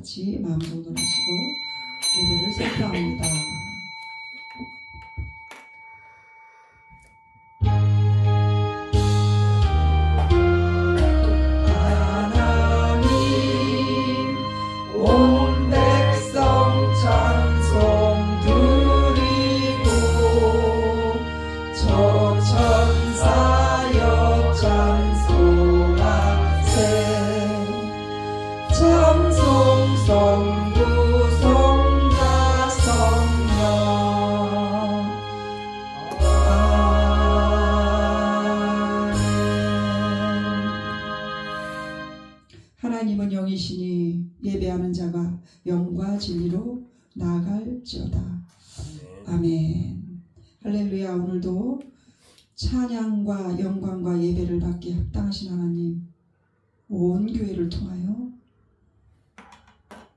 같이 마음으로 노래하시고 예배를 선포합니다. 하나님은 영이시니 예배하는 자가 영과 진리로 나아갈지어다. 아멘. 할렐루야. 오늘도 찬양과 영광과 예배를 받기에 합당하신 하나님, 온 교회를 통하여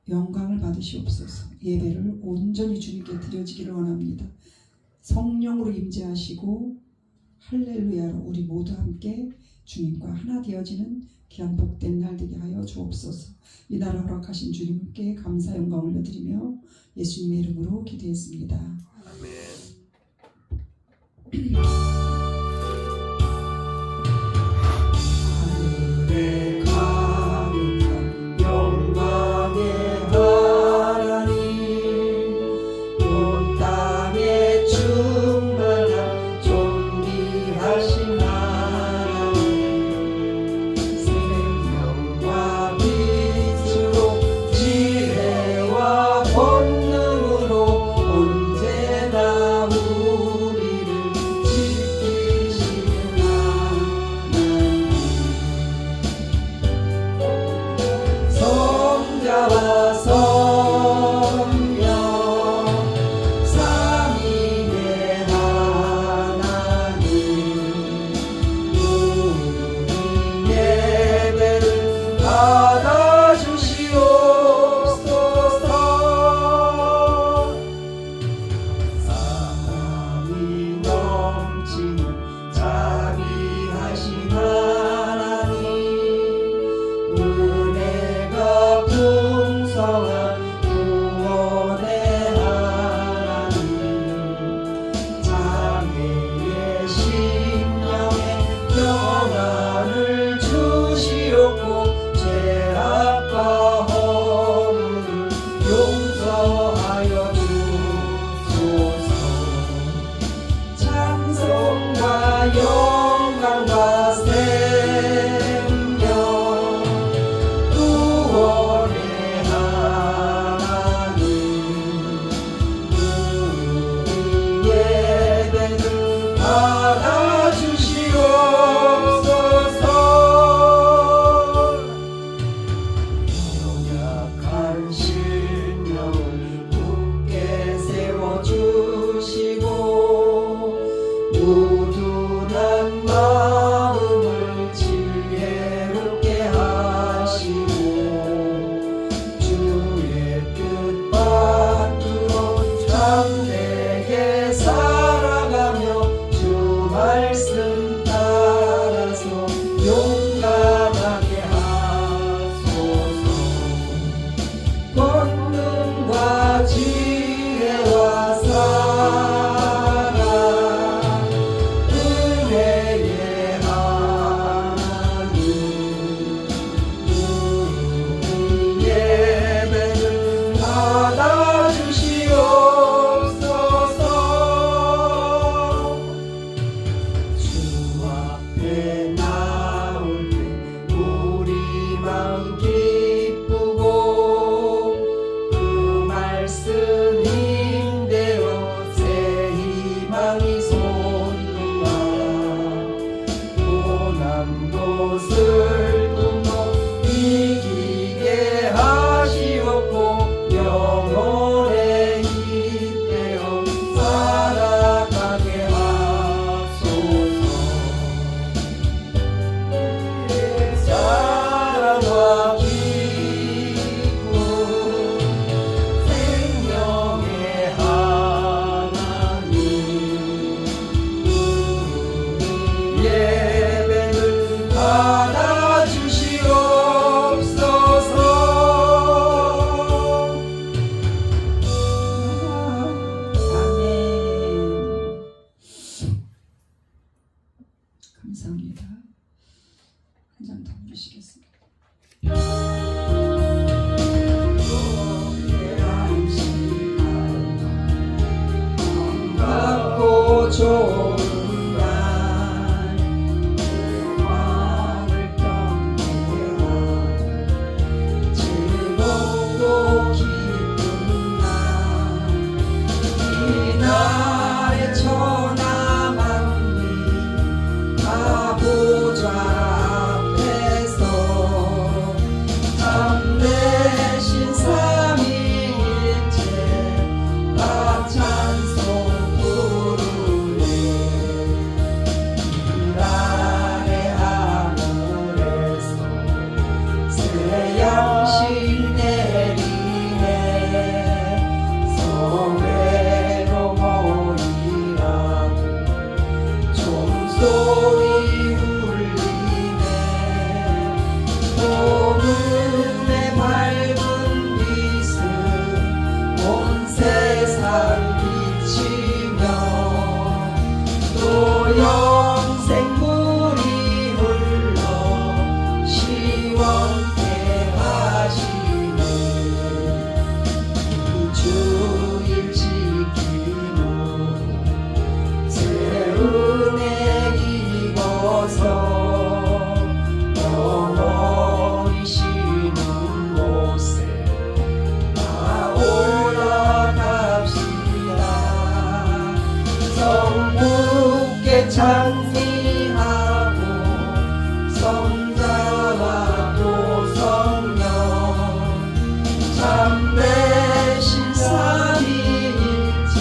영광을 받으시옵소서. 예배를 온전히 주님께 드려지기를 원합니다. 성령으로 임재하시고 할렐루야로 우리 모두 함께 주님과 하나 되어지는 귀한 복된 날 되게 하여 주옵소서. 이 날을 허락하신 주님께 감사 영광을 올려드리며 예수님의 이름으로 기도했습니다. 아멘. 본능으로 언제나 우리를 좋은 날 마음을 경외하라. 즐겁고 기쁜 날 이 날의 천하 만민 다 보좌 앞에서 참되신 삼위일체 다 찬송 부르네. 그날의 하늘에서 새 양식 내리네. 성회로 모이라고 종소리 울리네. 오늘 내 밝은 빛은 온 세상 비치며 또 영생물이 흘러 시원케 하시네. 이 주일 지키고 새 은혜 입어서 영원히 쉬는 곳에 다 올라갑시다. 성부께 찬미하고 성자와 또 성령 참되신 삼위일체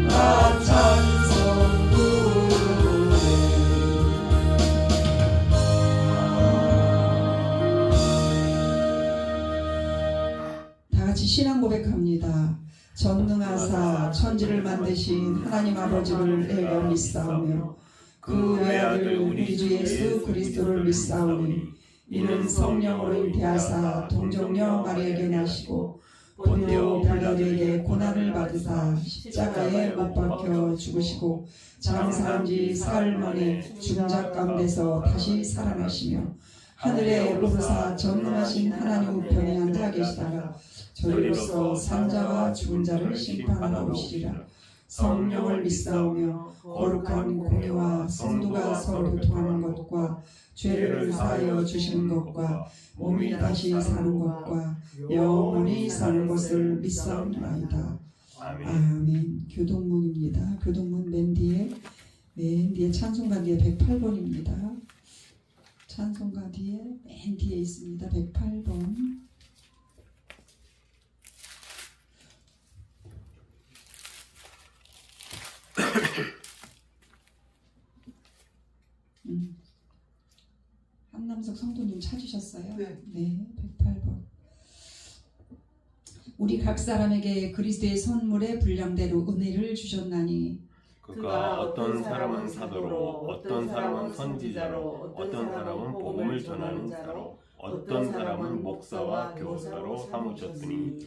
다 찬송 부르네. 다 같이 신앙 고백합니다. 전능하사 천지를 만드신 하나님 아버지를 내가 믿사오며 그 외아들 우리 주 예수 그리스도를 믿사오니 이는 성령으로 잉태하사 동정녀 마리아에게 나시고 본디오 빌라도에게 고난을 받으사 십자가에 못 박혀 죽으시고 장사한 지 사흘 만에 중작 가운데서 다시 살아나시며 하늘에 오르사 전능하신 하나님 우편에 앉아 계시다가 저리로서 산자와 죽은 자를 심판하러 오시리라. 성령을 믿사오며 거룩한 공의와 성도가 서로 교통하는 것과 죄를 사하여 주시는 것과 몸이 다시 사는 것과 영원히 사는 것을 믿사옵나이다. 아멘. 교동문입니다. 교동문 맨 뒤에 찬송가 뒤에 108번입니다. 찬송가 뒤에 맨 뒤에 있습니다. 108번. 한남석 성도님 찾으셨어요? 네, 108번. 우리 각 사람에게 그리스도의 선물의 분량대로 은혜를 주셨나니 그가 어떤 사람은 사도로, 어떤 사람은 선지자로, 어떤 사람은 복음을 전하는 자로, 어떤 사람은 목사와 교사로 삼으셨으니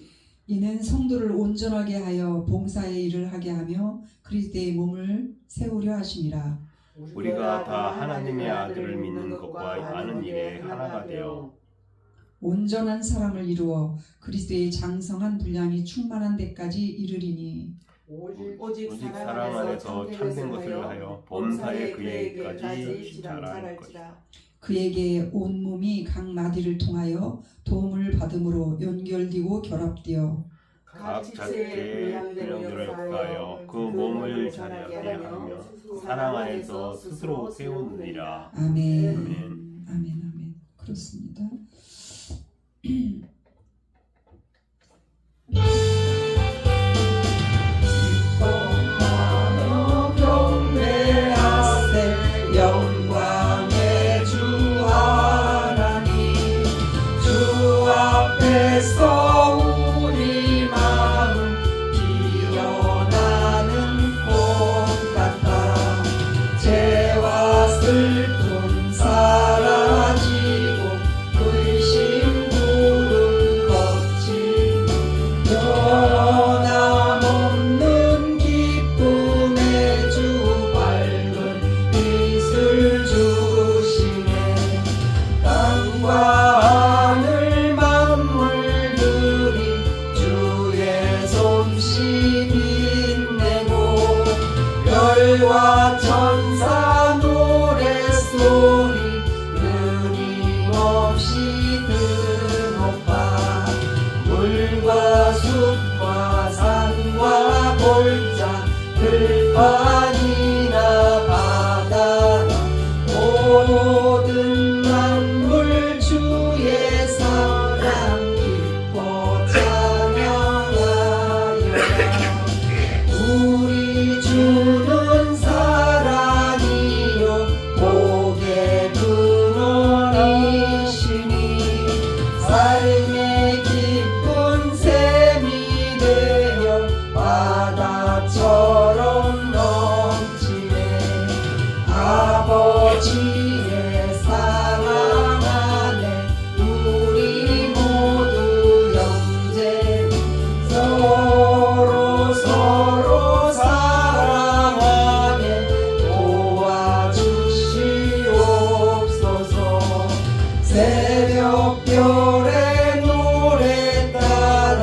이는 성도를 온전하게 하여 봉사의 일을 하게 하며 그리스도의 몸을 세우려 하심이라. 우리가 다 하나님의 아들을 믿는 것과 아는 일에 하나가 되어 온전한 사람을 이루어 그리스도의 장성한 분량이 충만한 데까지 이르리니 오직 사랑 안에서 참된 것을 하여 범사에 그에게까지 자랄 것이다. 그에게 온몸이 각 마디를 통하여 도움을 받음으로 연결되고 결합되어 각 자체의 분량들을 역사하여 그 몸을 자라게 하며 사랑 안에서 스스로 세우느니라. 아멘. 아멘. 아멘. 아멘. 그렇습니다. 기뻐하며 경배하세 영광의 주 하나님 주 앞에서 우리 마음 피어나는 꽃 같다. 죄와 슬픔 사라지고 의심 부르 산이나 바다나 모든 만물 주의 사랑 기뻐 찬양하여라. 우리 주는 사랑이요 복의 근원이시니 삶의 깊은 샘이 되어 바다처럼 넘치네. 아버지의 사랑 안에 우리 모두 형제 서로 사랑하게 도와주시옵소서. 새벽별의 노래 따라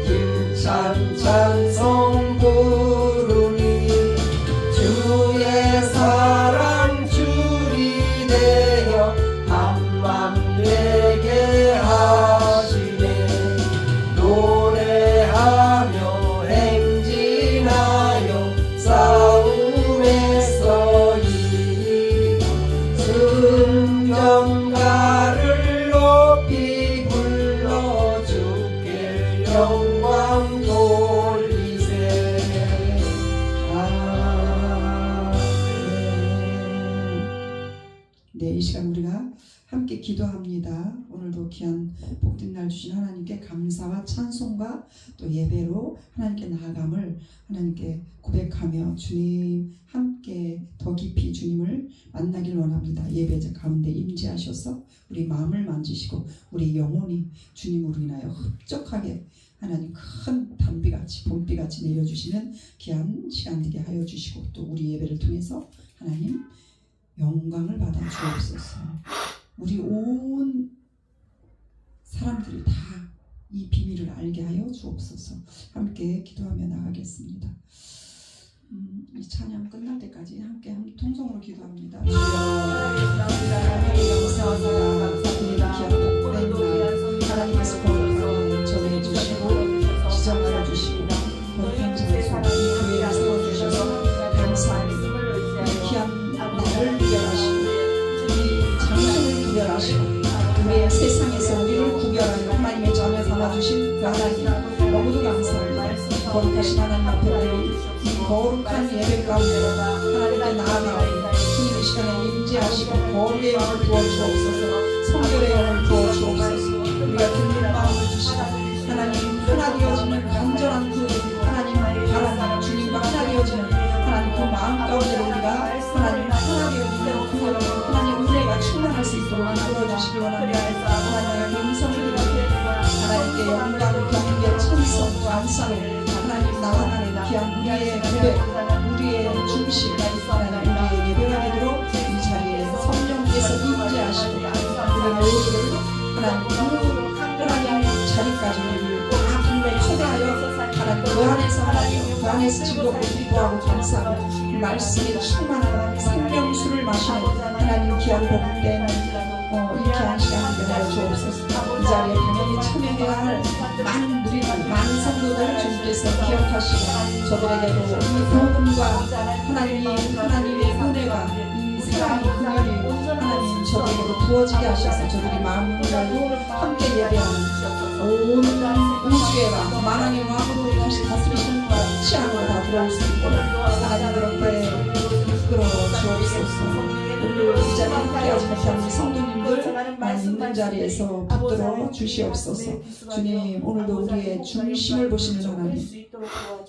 힘찬 찬송 부르니 주의 사랑 줄이 되어 한맘 되게 하시네. 노래하며 행진하여 싸움에서 이기고 승전가를 높이 불러 주께 영광 돌리세. 아멘. 네, 이 시간 우리가 함께 기도합니다. 오늘도 귀한 복된 날 주신 하나님께 감사와 찬송과 또 예배로 하나님께 나아감을 하나님께 고백하며 주님 함께 더 깊이 주님을 만나길 원합니다. 예배 가운데 임재하셔서 우리 마음을 만지시고 우리 영혼이 주님으로 인하여 흡족하게 하나님 큰 단비같이 봄비같이 내려주시는 귀한 시간 되게 하여 주시고 또 우리 예배를 통해서 하나님 영광을 받아 주옵소서. 우리 온 사람들이 다 이 비밀을 알게 하여 주옵소서. 함께 기도하며 나가겠습니다. 이 찬양 끝날 때까지 함께 통성으로 기도합니다. 주여 하나님께서 거룩함을 전해주시고 지정하여 주시고 거룩한 장소 교회를 세워주셔서 감사합니다. 이 귀한 나를 구별하시고 이 장소를 구별하시고 우리의 세상에서 우리를 구별하는 하나님의 자녀 삼아주신 그 하나님 너무도 감사합니다. 거룩하신 하나님 앞에 우리 이 거룩한 예배 가운데 하나님께 나아가오니 주님 이 시간에 임재하시고 거룩의 영을 부어주옵소서. 성결의 영을 부어주옵소서. 우리가 듣는 마음을 주시고 하나님 하나 되어지는 간절한 그 하나님 바람 주님과 하나 되어지는 하나님 그 마음 가운데 우리가 하나님 하나 되어지는 그 하나님 은혜가 충만할 수 있도록 이끌어주시기 원합니다. 하나님의 음성을 하나님께 영광, 경배, 찬송, 감사로 하나님 나아가는 귀한 우리의 고백, 우리의 중심, 하나님 우리의 예배가 되도록 이 자리에 성령께서 임재하시고 우리 모두를 하나님 그 하나님 자리까지 우리를 다 불러 초대하여 하나님 그 안에서 하나님 그 안에서 즐겁고 기뻐하고 감사하고 그 말씀에 충만한 생명수를 마시는 하나님 귀한 복된 이 귀한 시간 되게 하여 주옵소서. 이 자리에 당연히 참여해야 할 많은 무리들, 많은 성도들 주님께서 기억하시고 저들에게도 이 복음과 하나님의 은혜가 이 사랑의 긍휼이 하나님 저들에게도 부어지게 하셔서 저들이 마음을 열고 함께 예배하는 온 우주의 왕 만왕의 왕으로 다시 다스리시는 취향으로 다 들어올 수 있도록 하나님 그렇게 이끌어 주옵소서. 오늘 이 자리에 함께하지 못한 성도님들 있는 자리에서 붙들어 주시옵소서. 주님 오늘도 우리의 중심을 보시는 하나님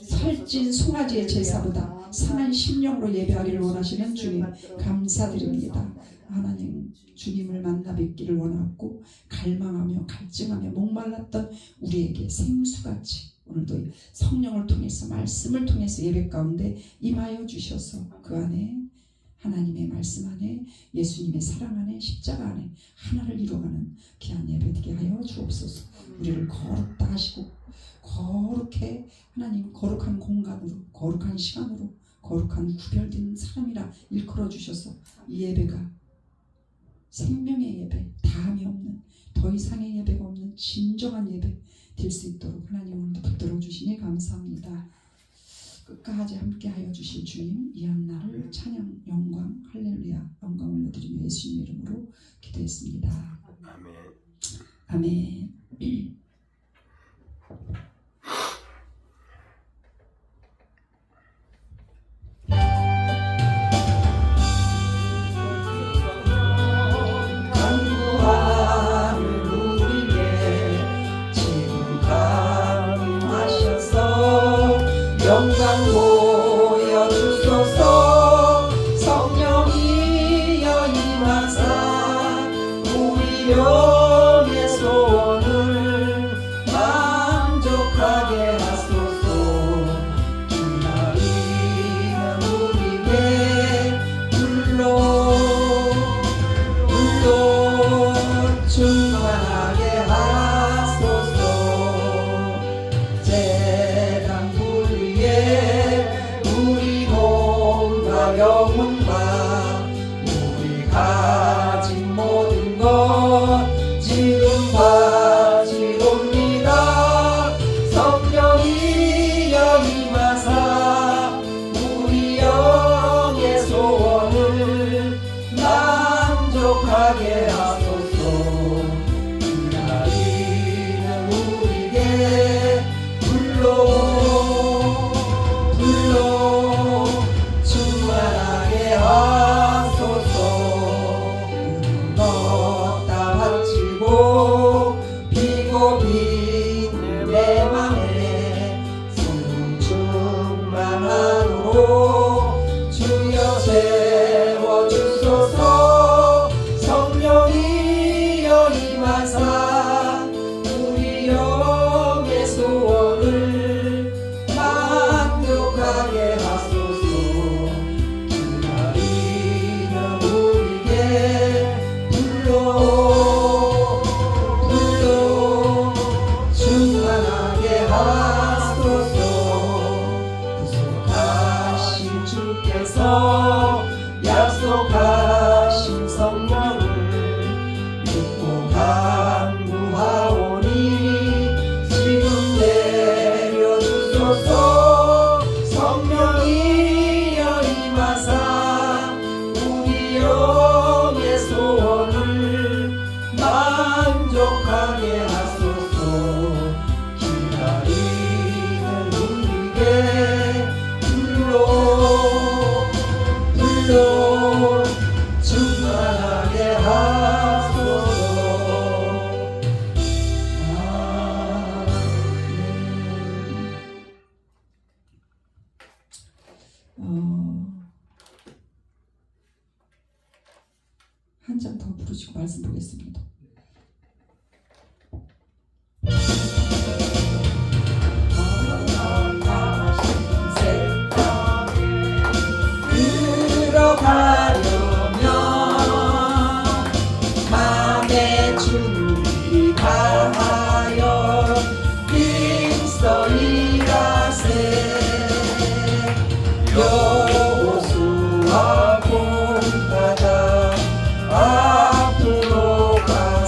살찐 송아지의 제사보다 상한 심령으로 예배하기를 원하시는 주님 감사드립니다. 하나님 주님을 만나 뵙기를 원하고 갈망하며 갈증하며 목말랐던 우리에게 생수같이 오늘도 성령을 통해서 말씀을 통해서 예배 가운데 임하여 주셔서 그 안에 하나님의 말씀 안에 예수님의 사랑 안에 십자가 안에 하나를 이루어가는 귀한 예배 되게 하여 주옵소서. 우리를 거룩다 하시고 거룩해 하나님 거룩한 공간으로 거룩한 시간으로 거룩한 구별된 사람이라 일컬어 주셔서 이 예배가 생명의 예배 다함이 없는 더 이상의 예배가 없는 진정한 예배 될 수 있도록 하나님 오늘도 붙들어 주시니 감사합니다. 끝까지 함께하여 주실 주님 이 한날을 찬양 영광 할렐루야 영광 올려드리며 예수님의 이름으로 기도했습니다. 아멘. 아멘. 강구하는 우리에게 지금 강림하셔서 영광 보여주소서. 성령이여 임하사 우리 영의 소원을 만족하게 하소서. 기다리는 우리에게 불러 충만하게 하소서. 재단 불 위에 우리 몸과 영혼과 우리 가진 모든 것 지금 바치옵니다. 성령이여 임하사 우리 영의 소원을 만족하게 하소서. 기다리는 우리에게 불러 충만하게 하소서. 넉다 바치고 피고 빈 내 맘에 성령 충만하도록 주여 세워주소서. 성령이여 임하사 우리 영의 소원을 만족하게 하소서. 기다리는 우리에게 불러 충만하게 하소서. 구속하신 주께서 약속하신 성령을 믿고 간구하오니 지금 내려주소서. 성령이여 임하사 우리 영의 소원을 만족하게 하소서. 기다리는 우리에게 불러 충만하게 하소서. 한 장 더 부르시고 말씀 보겠습니다. 들어가려면 맘에 준비 다하여 힘써 일하세. 여호수아 본 바다 앞으로 가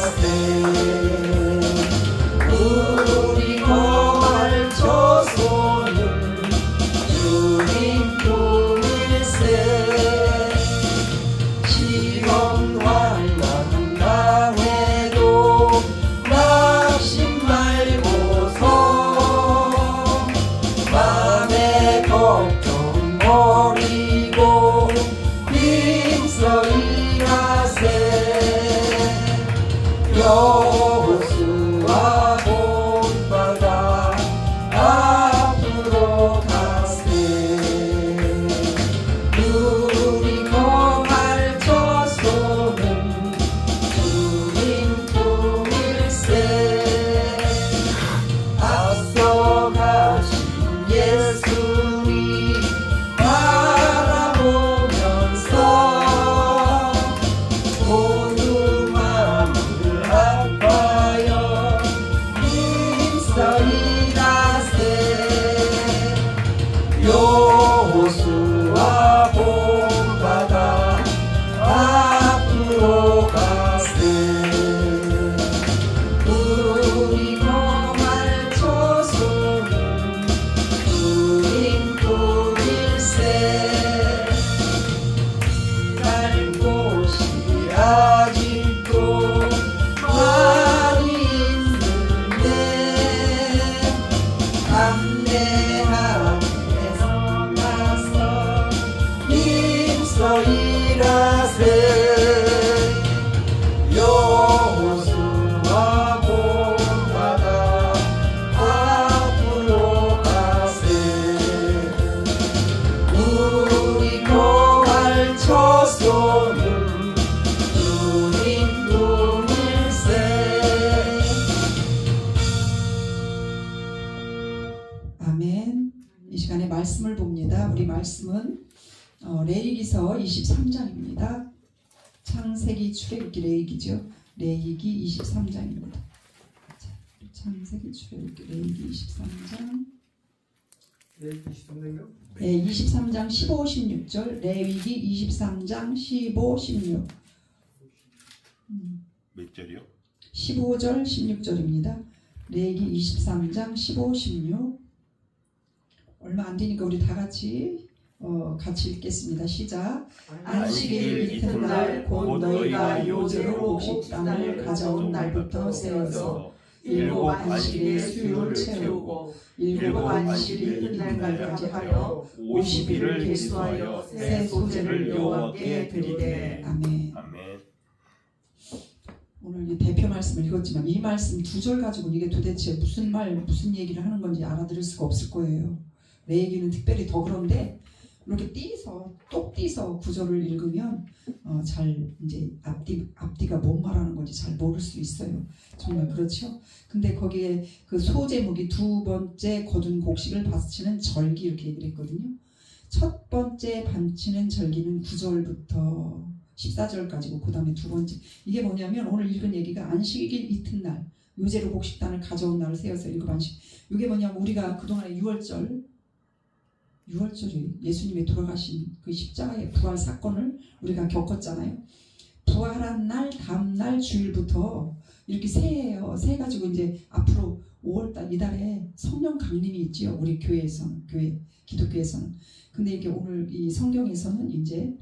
이 시간에 말씀을 봅니다. 우리 말씀은 레위기서 23장입니다. 창세기, 출애굽기, 레위기죠. 레위기 23장입니다. 창세기, 출애굽기, 레위기 23장. 레위기 23장이요? 네, 23장 15, 16절. 레위기 23장 15, 16. 몇 절이요? 15절, 16절입니다. 레위기 23장 15, 16. 얼마 안 되니까 우리 다 같이 읽겠습니다. 시작. 안식일 이튿날 곧 너희가 요제로 곡식 땅을 가져온 날부터 세워서 일곱 안식일의 수요를 채우고 일곱 안식일 이튿날까지 하여 50일을 계수하여 새 소제를 여호와께 드리되. 아멘. 아멘. 오늘 이 대표 말씀을 읽었지만 이 말씀 두 절 가지고는 이게 도대체 무슨 얘기를 하는 건지 알아들을 수가 없을 거예요. 내 얘기는 특별히 더 그런데 이렇게 똑 띄서 구절을 읽으면 잘 이제 앞뒤가 뭔 말하는 건지 잘 모를 수 있어요. 정말 그렇죠. 근데 거기에 그 소제목이 두 번째 거둔 곡식을 바치는 절기 이렇게 얘기를 했거든요. 첫 번째 바치는 절기는 9절부터 14절까지고 그 다음에 두 번째 이게 뭐냐면 오늘 읽은 얘기가 안식일 이튿날 요제로 곡식단을 가져온 날을 세워서 일곱 안식. 이게 뭐냐면 우리가 그동안에 6월절이 예수님이 돌아가신 그 십자가의 부활 사건을 우리가 겪었잖아요. 부활한 날 다음 날 주일부터 이렇게 새해요. 새 가지고 이제 앞으로 5월달 이달에 성령 강림이 있지요. 우리 교회에서는 기독교에서는. 근데 이게 오늘 이 성경에서는 이제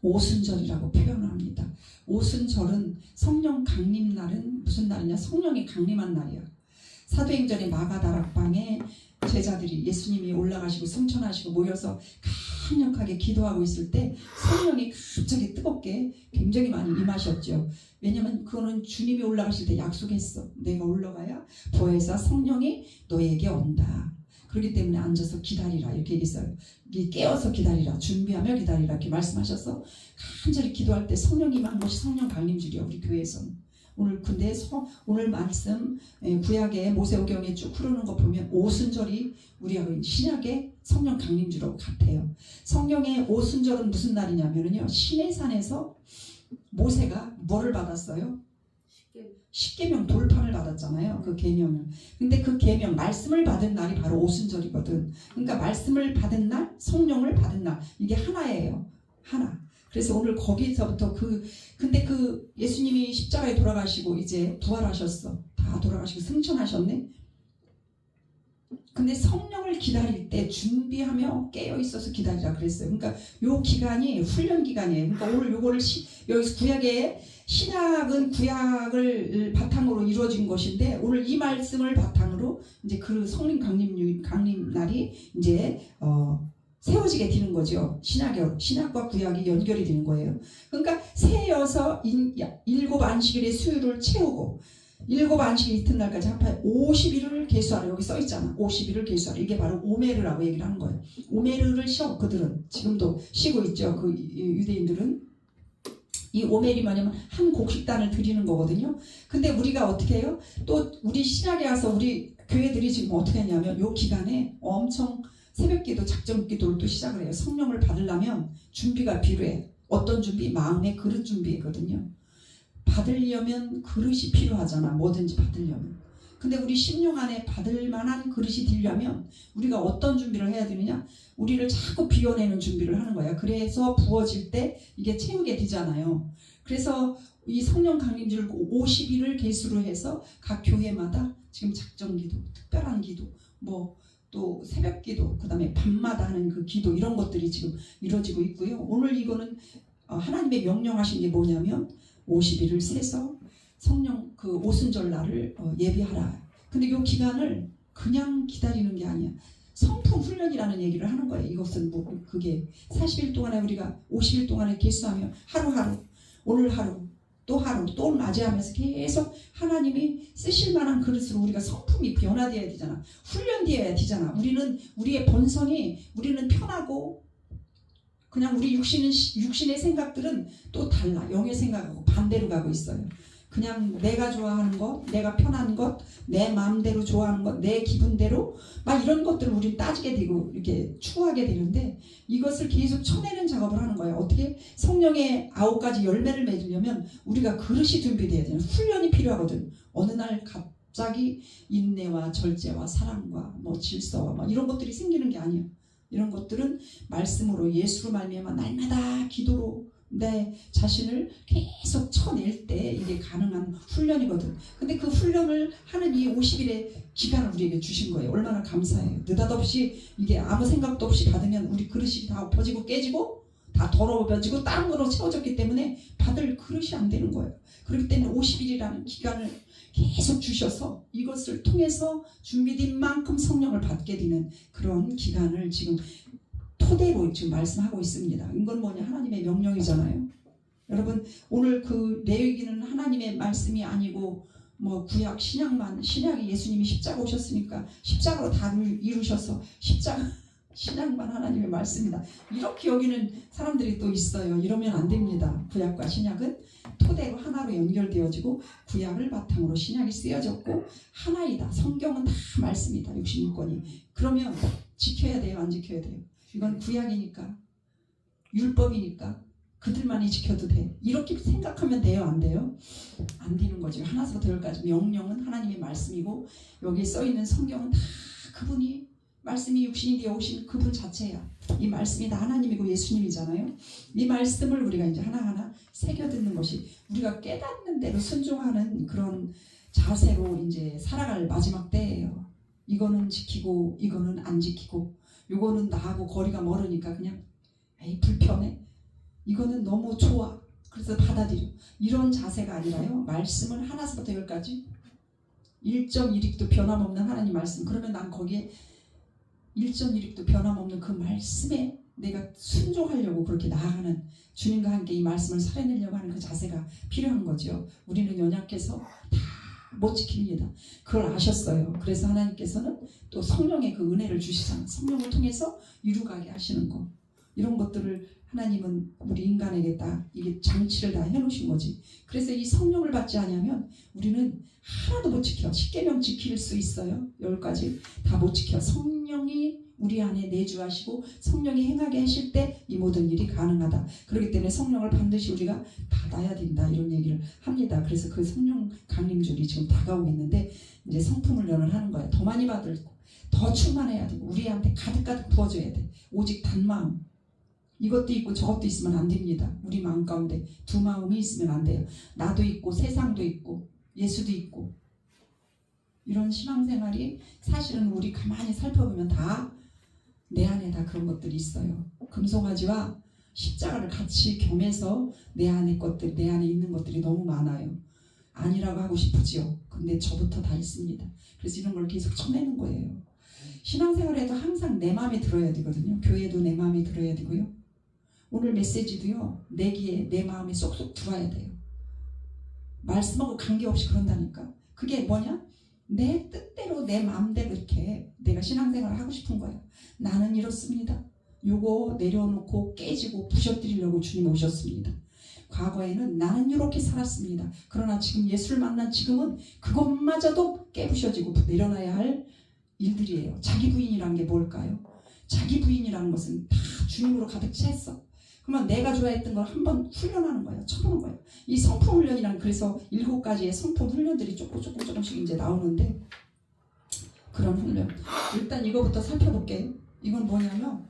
오순절이라고 표현합니다. 오순절은 성령 강림 날은 무슨 날이냐? 성령이 강림한 날이야. 사도행전의 마가다락방에 제자들이 예수님이 올라가시고 승천하시고 모여서 강력하게 기도하고 있을 때 성령이 갑자기 뜨겁게 굉장히 많이 임하셨죠. 왜냐면 그거는 주님이 올라가실 때 약속했어. 내가 올라가야 부활해서 성령이 너에게 온다. 그렇기 때문에 앉아서 기다리라 이렇게 얘기했어요. 깨어서 기다리라, 준비하며 기다리라 이렇게 말씀하셔서 간절히 기도할 때 성령이 임한 것이 성령 강림주리야 우리 교회에서는. 근데 오늘 말씀 구약의 모세오경에 쭉 흐르는 거 보면 오순절이 우리가 신약의 성령 강림주로 같아요. 성령의 오순절은 무슨 날이냐면요, 시내산에서 모세가 뭐를 받았어요? 십계명 돌판을 받았잖아요. 그 계명을. 근데 그 계명 말씀을 받은 날이 바로 오순절이거든. 그러니까 말씀을 받은 날, 성령을 받은 날 이게 하나예요. 하나. 그래서 오늘 거기서부터 근데 예수님이 십자가에 돌아가시고 이제 부활하셨어. 다 돌아가시고 승천하셨네. 근데 성령을 기다릴 때 준비하며 깨어 있어서 기다리라 그랬어요. 그러니까 요 기간이 훈련 기간이에요. 그러니까 오늘 요거를 여기서 구약의 신약은 구약을 바탕으로 이루어진 것인데 오늘 이 말씀을 바탕으로 이제 그 성령 강림 날이 이제 세워지게 되는 거죠. 신약과 구약이 연결이 되는 거예요. 그러니까 새여서 일곱 안식일의 수요를 채우고 일곱 안식일 이튿날까지 합하여 50일을 계수하라. 여기 써있잖아. 50일을 계수하라. 이게 바로 오메르라고 얘기를 하는 거예요. 오메르를 쉬어. 그들은 지금도 쉬고 있죠. 그 유대인들은. 이 오멜이 뭐냐면 한 곡식단을 드리는 거거든요. 근데 우리가 어떻게 해요? 또 우리 신약에 와서 우리 교회들이 지금 어떻게 하냐면 요 기간에 엄청 새벽기도 작정기도를 또 시작을 해요. 성령을 받으려면 준비가 필요해. 어떤 준비? 마음의 그릇 준비거든요. 받으려면 그릇이 필요하잖아. 뭐든지 받으려면. 근데 우리 심령 안에 받을 만한 그릇이 되려면 우리가 어떤 준비를 해야 되느냐? 우리를 자꾸 비워내는 준비를 하는 거야. 그래서 부어질 때 이게 채우게 되잖아요. 그래서 이 성령 강림주를 50일을 계수로 해서 각 교회마다 지금 작정기도, 특별한 기도, 또 새벽기도, 그 다음에 밤마다 하는 그 기도 이런 것들이 지금 이루어지고 있고요. 오늘 이거는 하나님의 명령하신 게 뭐냐면 50일을 세서 성령 그 오순절 날을 예비하라. 근데 이 기간을 그냥 기다리는 게 아니야. 성품 훈련이라는 얘기를 하는 거예요. 이것은 그게 40일 동안에 우리가 50일 동안에 계수하며 하루하루 오늘 하루 또 맞이하면서 계속 하나님이 쓰실 만한 그릇으로 우리가 성품이 변화되어야 되잖아. 훈련되어야 되잖아. 우리의 본성이 우리는 편하고 그냥 우리 육신의 생각들은 또 달라. 영의 생각하고 반대로 가고 있어요. 그냥 내가 좋아하는 것, 내가 편한 것, 내 마음대로 좋아하는 것, 내 기분대로 막 이런 것들을 우린 따지게 되고 이렇게 추구하게 되는데 이것을 계속 쳐내는 작업을 하는 거예요. 어떻게? 성령의 9가지 열매를 맺으려면 우리가 그릇이 준비돼야 되는 훈련이 필요하거든. 어느 날 갑자기 인내와 절제와 사랑과 뭐 질서와 뭐 이런 것들이 생기는 게 아니야. 이런 것들은 말씀으로 예수로 말미암아 날마다 기도로 내 자신을 계속 쳐낼 때 이게 가능한 훈련이거든. 근데 그 훈련을 하는 이 50일의 기간을 우리에게 주신 거예요. 얼마나 감사해요. 느닷없이 이게 아무 생각도 없이 받으면 우리 그릇이 다 엎어지고 깨지고 다 더러워지고 다른 거로 채워졌기 때문에 받을 그릇이 안 되는 거예요. 그렇기 때문에 50일이라는 기간을 계속 주셔서 이것을 통해서 준비된 만큼 성령을 받게 되는 그런 기간을 지금 토대로 지금 말씀하고 있습니다. 이건 뭐냐? 하나님의 명령이잖아요. 여러분 오늘 그 레위기는 하나님의 말씀이 아니고 뭐 구약 신약만, 신약이 예수님이 십자가 오셨으니까 십자가로 다 이루셔서 십자가 신약만 하나님의 말씀이다. 이렇게 여기는 사람들이 또 있어요. 이러면 안 됩니다. 구약과 신약은 토대로 하나로 연결되어지고 구약을 바탕으로 신약이 쓰여졌고 하나이다. 성경은 다 말씀이다. 66권이. 그러면 지켜야 돼요? 안 지켜야 돼요? 이건 구약이니까 율법이니까 그들만이 지켜도 돼. 이렇게 생각하면 돼요? 안 돼요? 안 되는 거죠. 하나부터 열까지 명령은 하나님의 말씀이고 여기에 써있는 성경은 다 그분이 말씀이 육신이 되어 오신 그분 자체야. 이 말씀이 다 하나님이고 예수님이잖아요. 이 말씀을 우리가 이제 하나하나 새겨듣는 것이 우리가 깨닫는 대로 순종하는 그런 자세로 이제 살아갈 마지막 때예요. 이거는 지키고 이거는 안 지키고 이거는 나하고 거리가 멀으니까 그냥 에이 불편해. 이거는 너무 좋아. 그래서 받아들여. 이런 자세가 아니라요. 말씀을 하나부터 열까지 1.1익도 변함없는 하나님 말씀. 그러면 난 거기에 1.1익도 변함없는 그 말씀에 내가 순종하려고 그렇게 나아가는 주님과 함께 이 말씀을 살아내려고 하는 그 자세가 필요한 거죠. 우리는 연약해서 다 못 지킵니다. 그걸 아셨어요. 그래서 하나님께서는 또 성령의 그 은혜를 주시잖아요. 성령을 통해서 이루가게 하시는 거. 이런 것들을 하나님은 우리 인간에게 다 이게 장치를 다 해놓으신 거지. 그래서 이 성령을 받지 않으면 우리는 하나도 못 지켜. 10계명 지킬 수 있어요. 10가지 다 못 지켜. 성령이 우리 안에 내주하시고 성령이 행하게 하실 때 이 모든 일이 가능하다. 그렇기 때문에 성령을 반드시 우리가 받아야 된다. 이런 얘기를 합니다. 그래서 그 성령 강림절이 지금 다가오고 있는데 이제 성품훈련을 하는 거야. 더 많이 받을 더 충만해야 되고 우리한테 가득가득 부어줘야 돼. 오직 단마음. 이것도 있고 저것도 있으면 안 됩니다. 우리 마음 가운데 두 마음이 있으면 안 돼요. 나도 있고 세상도 있고 예수도 있고 이런 신앙생활이 사실은 우리 가만히 살펴보면 다 내 안에 다 그런 것들이 있어요. 금송아지와 십자가를 같이 겸해서 내 안에 것들, 내 안에 있는 것들이 너무 많아요. 아니라고 하고 싶으지요. 근데 저부터 다 있습니다. 그래서 이런 걸 계속 쳐내는 거예요. 신앙생활에도 항상 내 마음에 들어야 되거든요. 교회도 내 마음에 들어야 되고요. 오늘 메시지도요. 내 귀에 내 마음에 쏙쏙 들어야 돼요. 말씀하고 관계없이 그런다니까. 그게 뭐냐? 내 뜻대로 내 마음대로 이렇게 내가 신앙생활을 하고 싶은 거예요. 나는 이렇습니다. 요거 내려놓고 깨지고 부셔뜨리려고 주님 오셨습니다. 과거에는 나는 이렇게 살았습니다. 그러나 지금 예수를 만난 지금은 그것마저도 깨부셔지고 내려놔야 할 일들이에요. 자기 부인이라는 게 뭘까요? 자기 부인이라는 것은 다 주님으로 가득 찼어. 그러면 내가 좋아했던 걸 한번 훈련하는 거예요. 쳐보는 거예요. 이 성품 훈련이란 그래서 7가지의 성품 훈련들이 조금씩 이제 나오는데 그런 훈련. 일단 이거부터 살펴볼게요. 이건 뭐냐면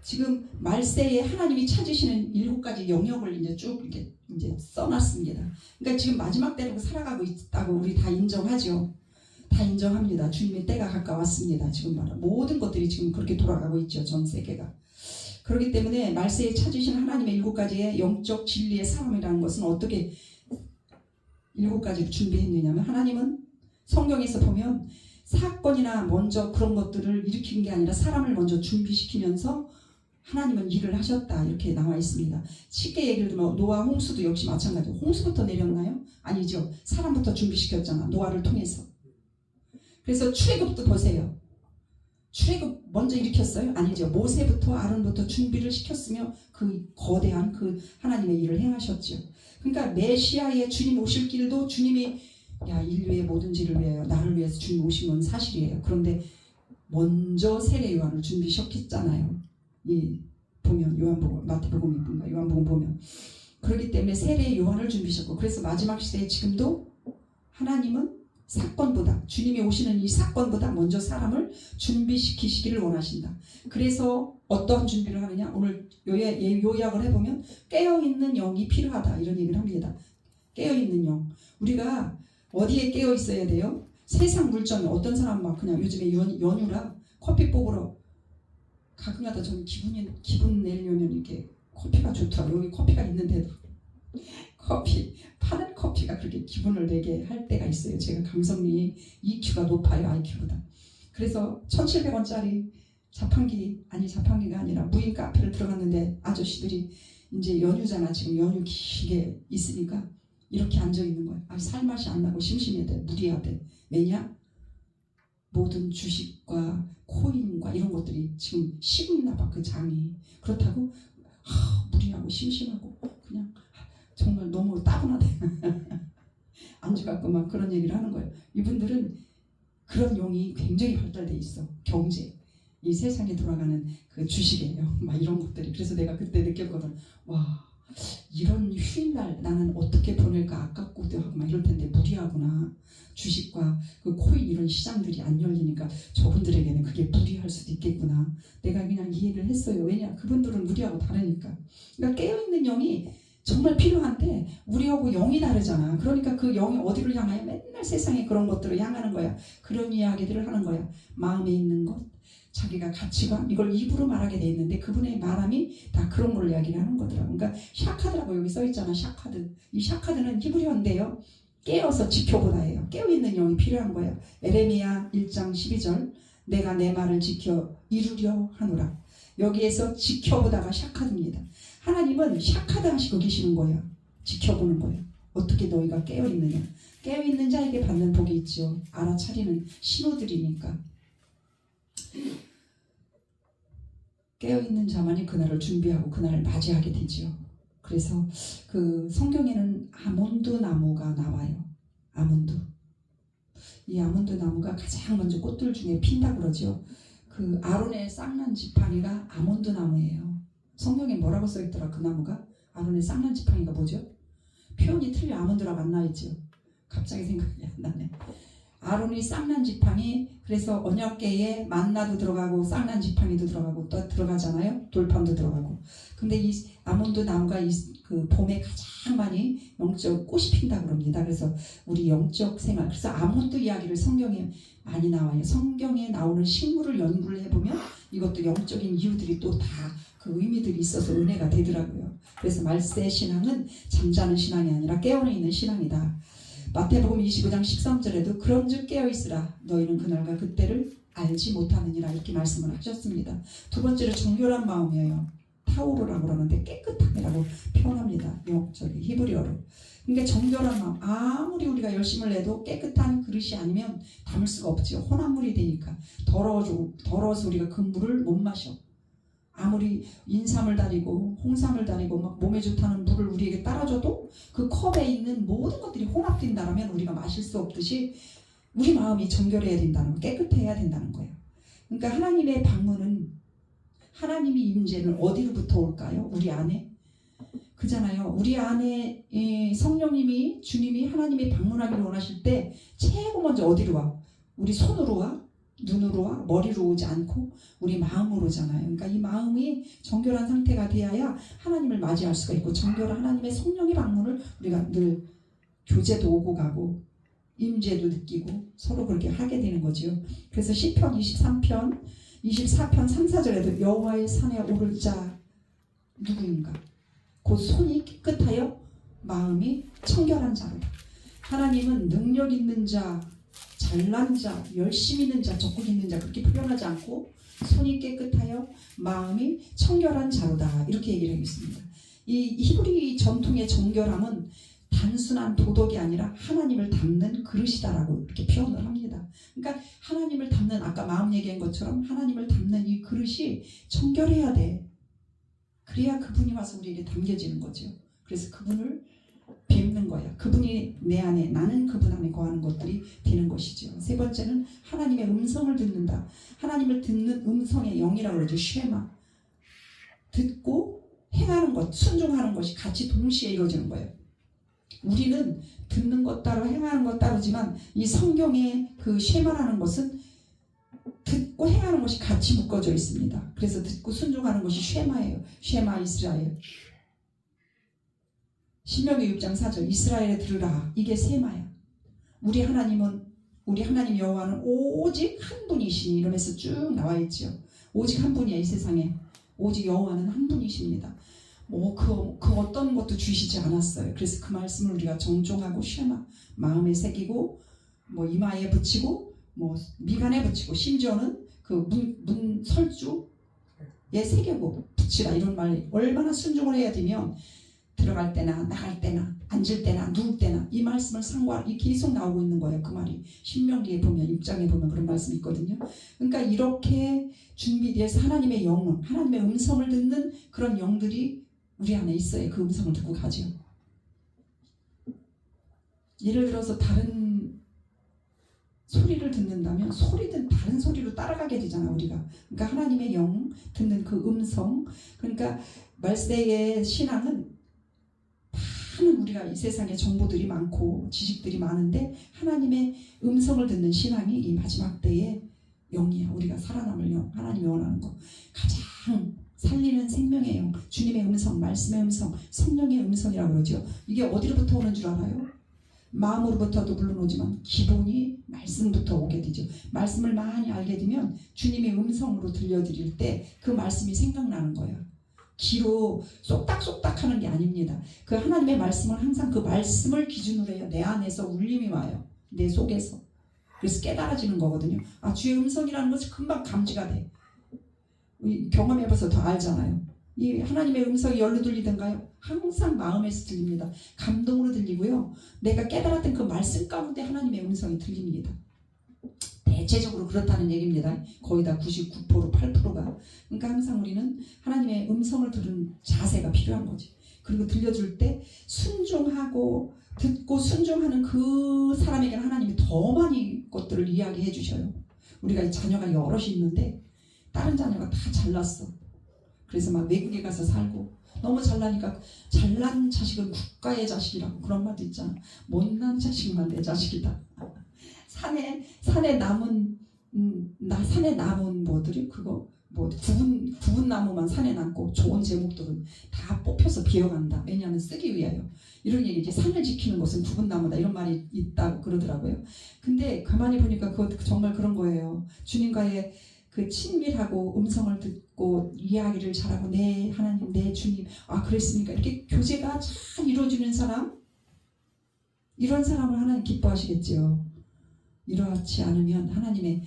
지금 말세에 하나님이 찾으시는 7가지 영역을 이제 쭉 이렇게 이제 써놨습니다. 그러니까 지금 마지막 때로 살아가고 있다고 우리 다 인정하죠. 다 인정합니다. 주님의 때가 가까웠습니다. 지금 말은 모든 것들이 지금 그렇게 돌아가고 있죠. 전 세계가. 그렇기 때문에 말세에 찾으신 하나님의 7가지의 영적 진리의 사람이라는 것은 어떻게 7가지를 준비했느냐면 하나님은 성경에서 보면 사건이나 먼저 그런 것들을 일으킨 게 아니라 사람을 먼저 준비시키면서 하나님은 일을 하셨다 이렇게 나와 있습니다. 쉽게 얘기를 들면 노아 홍수도 역시 마찬가지고 홍수부터 내렸나요? 아니죠. 사람부터 준비시켰잖아. 노아를 통해서. 그래서 출애굽도 보세요. 출애굽 먼저 일으켰어요? 아니죠. 모세부터 아론부터 준비를 시켰으며 그 거대한 그 하나님의 일을 행하셨죠. 그러니까 메시아의 주님 오실 길도 주님이 인류의 모든 죄를 위하여 나를 위해서 주님 오신 건 사실이에요. 그런데 먼저 세례 요한을 준비시켰잖아요. 이 보면 요한복음, 마태복음인가 요한복음 보면 그렇기 때문에 세례 요한을 준비시켰고, 그래서 마지막 시대에 지금도 하나님은 사건보다, 주님이 오시는 이 사건보다 먼저 사람을 준비시키시기를 원하신다. 그래서 어떠한 준비를 하느냐, 오늘 요약을 해보면 깨어있는 영이 필요하다 이런 얘기를 합니다. 깨어있는 영, 우리가 어디에 깨어 있어야 돼요? 세상 물정, 어떤 사람 막 그냥 요즘에 연휴라 커피 뽑으러 가끔가다 저는 기분 내려면 이렇게 커피가 좋더라고요. 여기 커피가 있는데도 파는 커피가 그렇게 기분을 내게 할 때가 있어요. 제가 감성이 EQ가 높아요, IQ보다. 그래서 1,700원짜리 자판기가 아니라 무인 카페를 들어갔는데 아저씨들이 이제 연휴잖아, 지금 연휴 길게 있으니까 이렇게 앉아 있는 거예요. 살맛이 안 나고 심심해야 돼, 무리해야 돼. 왜냐? 모든 주식과 코인과 이런 것들이 지금 식고 있나 봐, 그 장이. 그렇다고 무리하고 심심하고 그냥 정말 너무 따분하대. 안주 갖고 막 그런 얘기를 하는 거예요. 이분들은 그런 용이 굉장히 발달돼 있어. 경제, 이 세상에 돌아가는 그 주식이에요. 막 이런 것들이. 그래서 내가 그때 느꼈거든. 와, 이런 휴일날 나는 어떻게 보낼까 아깝고도 하고 막 이럴 텐데 무리하구나. 주식과 그 코인 이런 시장들이 안 열리니까 저분들에게는 그게 무리할 수도 있겠구나. 내가 그냥 이해를 했어요. 왜냐? 그분들은 우리하고 다르니까. 그러니까 깨어있는 영이 정말 필요한데 우리하고 영이 다르잖아. 그러니까 그 영이 어디를 향하여 맨날 세상에 그런 것들을 향하는 거야. 그런 이야기들을 하는 거야. 마음에 있는 것, 자기가 가치관, 이걸 입으로 말하게 돼 있는데 그분의 말함이 다 그런 걸 이야기를 하는 거더라고. 그러니까 샤카드라고 여기 써 있잖아. 샤카드. 이 샤카드는 히브리어인데요. 깨어서 지켜보다예요. 깨어있는 영이 필요한 거예요. 에레미야 1장 12절, 내가 내 말을 지켜 이루려 하노라. 여기에서 지켜보다가 샤카드입니다. 하나님은 샤카드 하시고 계시는 거예요. 지켜보는 거예요. 어떻게 너희가 깨어있느냐. 깨어있는 자에게 받는 복이 있죠. 알아차리는 신호들이니까. 깨어있는 자만이 그날을 준비하고 그날을 맞이하게 되죠. 그래서 그 성경에는 아몬드 나무가 나와요. 아몬드. 이 아몬드 나무가 가장 먼저 꽃들 중에 핀다 그러죠. 그 아론의 쌍난 지팡이가 아몬드 나무예요. 성경에 뭐라고 써있더라, 그 나무가? 아론의 쌍난 지팡이가 뭐죠? 표현이 틀려. 아몬드라고 안 나와있죠. 갑자기 생각이 안 나네. 아론이 쌍난 지팡이, 그래서 언약궤에 만나도 들어가고 쌍난 지팡이도 들어가고 또 들어가잖아요. 돌판도 들어가고. 근데 이 아몬드 나무가 그 봄에 가장 많이 영적 꽃이 핀다 그럽니다. 그래서 우리 영적 생활, 그래서 아몬드 이야기를 성경에 많이 나와요. 성경에 나오는 식물을 연구를 해보면 이것도 영적인 이유들이 또 다 그 의미들이 있어서 은혜가 되더라고요. 그래서 말세 신앙은 잠자는 신앙이 아니라 깨어있는 신앙이다. 마태복음 25장 13절에도 그런즉 깨어있으라 너희는 그날과 그때를 알지 못하느니라 이렇게 말씀을 하셨습니다. 두 번째로 정결한 마음이에요. 타오르라고 그러는데 깨끗함이라고 표현합니다. 영적이 히브리어로. 그러니까 정결한 마음, 아무리 우리가 열심을 내도 깨끗한 그릇이 아니면 담을 수가 없지요. 혼합물이 되니까 더러워서 우리가 그 물을 못 마셔. 아무리 인삼을 다리고 홍삼을 다리고 막 몸에 좋다는 물을 우리에게 따라줘도 그 컵에 있는 모든 것들이 혼합된다면 우리가 마실 수 없듯이 우리 마음이 정결해야 된다는 거, 깨끗해야 된다는 거예요. 그러니까 하나님의 방문은, 하나님의 임재는 어디로부터 올까요? 우리 안에? 그잖아요. 우리 안에 성령님이, 주님이 하나님이 방문하기를 원하실 때 최고 먼저 어디로 와? 우리 손으로 와? 눈으로 와? 머리로 오지 않고 우리 마음으로 오잖아요. 그러니까 이 마음이 정결한 상태가 되어야 하나님을 맞이할 수가 있고, 정결한 하나님의 성령의 방문을 우리가 늘 교제도 오고 가고 임재도 느끼고 서로 그렇게 하게 되는 거죠. 그래서 시편 23편 24편 3, 4절에도 여호와의 산에 오를 자 누구인가? 곧 손이 깨끗하여 마음이 청결한 자로다. 하나님은 능력 있는 자, 잘난 자, 열심 있는 자, 적극 있는 자 그렇게 표현하지 않고 손이 깨끗하여 마음이 청결한 자로다 이렇게 얘기를 하고 있습니다. 이 히브리 전통의 정결함은 단순한 도덕이 아니라 하나님을 담는 그릇이다라고 이렇게 표현을 합니다. 그러니까 하나님을 담는, 아까 마음 얘기한 것처럼 하나님을 담는 이 그릇이 청결해야 돼. 그래야 그분이 와서 우리에게 담겨지는 거죠. 그래서 그분을 뵙는 거야. 그분이 내 안에, 나는 그분 안에 거하는 것들이 되는 것이죠. 세 번째는 하나님의 음성을 듣는다. 하나님을 듣는 음성의 영이라고 그러죠. 쉐마. 듣고 행하는 것, 순종하는 것이 같이 동시에 이루어지는 거예요. 우리는 듣는 것 따로 행하는 것 따로지만 이 성경의 그 쉐마라는 것은 듣고 행하는 것이 같이 묶어져 있습니다. 그래서 듣고 순종하는 것이 쉐마예요. 쉐마 이스라엘. 신명기 6장 4절 이스라엘에 들으라. 이게 쉐마야. 우리 하나님 여호와는 오직 한 분이시니 이러면서 쭉 나와 있죠. 오직 한 분이야 이 세상에. 오직 여호와는 한 분이십니다. 그 어떤 것도 주시지 않았어요. 그래서 그 말씀을 우리가 정종하고 쉐마 마음에 새기고 이마에 붙이고 미간에 붙이고 심지어는 그 문 설주에 새기고 붙이라 이런 말 얼마나 순종을 해야 되면 들어갈 때나 나갈 때나 앉을 때나 누울 때나 이 말씀을 상고하라. 계속 나오고 있는 거예요. 그 말이 신명기에 보면 6장에 보면 그런 말씀이 있거든요. 그러니까 이렇게 준비돼서 하나님의 영, 하나님의 음성을 듣는 그런 영들이 우리 안에 있어야 그 음성을 듣고 가죠. 예를 들어서 다른 소리를 듣는다면 소리든 다른 소리로 따라가게 되잖아 우리가. 그러니까 하나님의 영 듣는 그 음성. 그러니까 말세의 신앙은 많은 우리가 이 세상에 정보들이 많고 지식들이 많은데 하나님의 음성을 듣는 신앙이 이 마지막 때의 영이야. 우리가 살아남을 영, 하나님이 원하는 거. 가장 살리는 생명의 영, 주님의 음성, 말씀의 음성, 성령의 음성이라고 그러죠. 이게 어디로부터 오는 줄 알아요? 마음으로부터도 물론 오지만 기본이 말씀부터 오게 되죠. 말씀을 많이 알게 되면 주님의 음성으로 들려드릴 때 그 말씀이 생각나는 거예요. 귀로 쏙닥쏙닥 하는 게 아닙니다. 그 하나님의 말씀은 항상 그 말씀을 기준으로 해요. 내 안에서 울림이 와요. 내 속에서. 그래서 깨달아지는 거거든요. 주의 음성이라는 것이 금방 감지가 돼. 경험해봐서 더 알잖아요. 이 하나님의 음성이 열로 들리던가요? 항상 마음에서 들립니다. 감동으로 들리고요. 내가 깨달았던 그 말씀 가운데 하나님의 음성이 들립니다. 대체적으로 그렇다는 얘기입니다. 거의 다 99%, 8%가. 그러니까 항상 우리는 하나님의 음성을 들은 자세가 필요한 거지. 그리고 들려줄 때 순종하고 듣고 순종하는 그 사람에게는 하나님이 더 많이 것들을 이야기해 주셔요. 우리가 자녀가 여럿이 있는데 다른 자녀가 다 잘났어. 그래서 막 외국에 가서 살고 너무 잘나니까 잘난 자식은 국가의 자식이라고 그런 말도 있잖아. 못난 자식만 내 자식이다. 산에 남은 뭐들이 그거 구분 나무만 산에 남고 좋은 제목들은 다 뽑혀서 비어간다. 왜냐하면 쓰기 위하여. 이런 얘기지. 산을 지키는 것은 구분 나무다. 이런 말이 있다고 그러더라고요. 근데 가만히 보니까 그거 정말 그런 거예요. 주님과의 그 친밀하고 음성을 듣고 이야기를 잘하고 내 하나님, 내 주님, 그랬습니까? 이렇게 교제가 잘 이루어지는 사람, 이런 사람을 하나님 기뻐하시겠죠. 이렇지 않으면 하나님의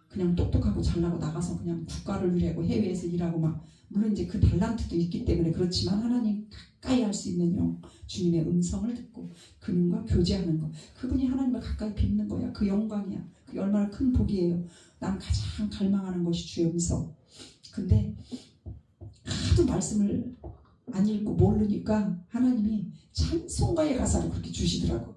그냥 똑똑하고 잘나고 나가서 그냥 국가를 위하고 해외에서 일하고 물론 이제 그 달란트도 있기 때문에 그렇지만 하나님 가까이 할 수 있는 영, 주님의 음성을 듣고 그분과 교제하는 거, 그분이 하나님을 가까이 뵙는 거야. 그 영광이야. 그게 얼마나 큰 복이에요. 난 가장 갈망하는 것이 주의 음성. 근데 하도 말씀을 안 읽고 모르니까 하나님이 찬송가의 가사를 그렇게 주시더라고.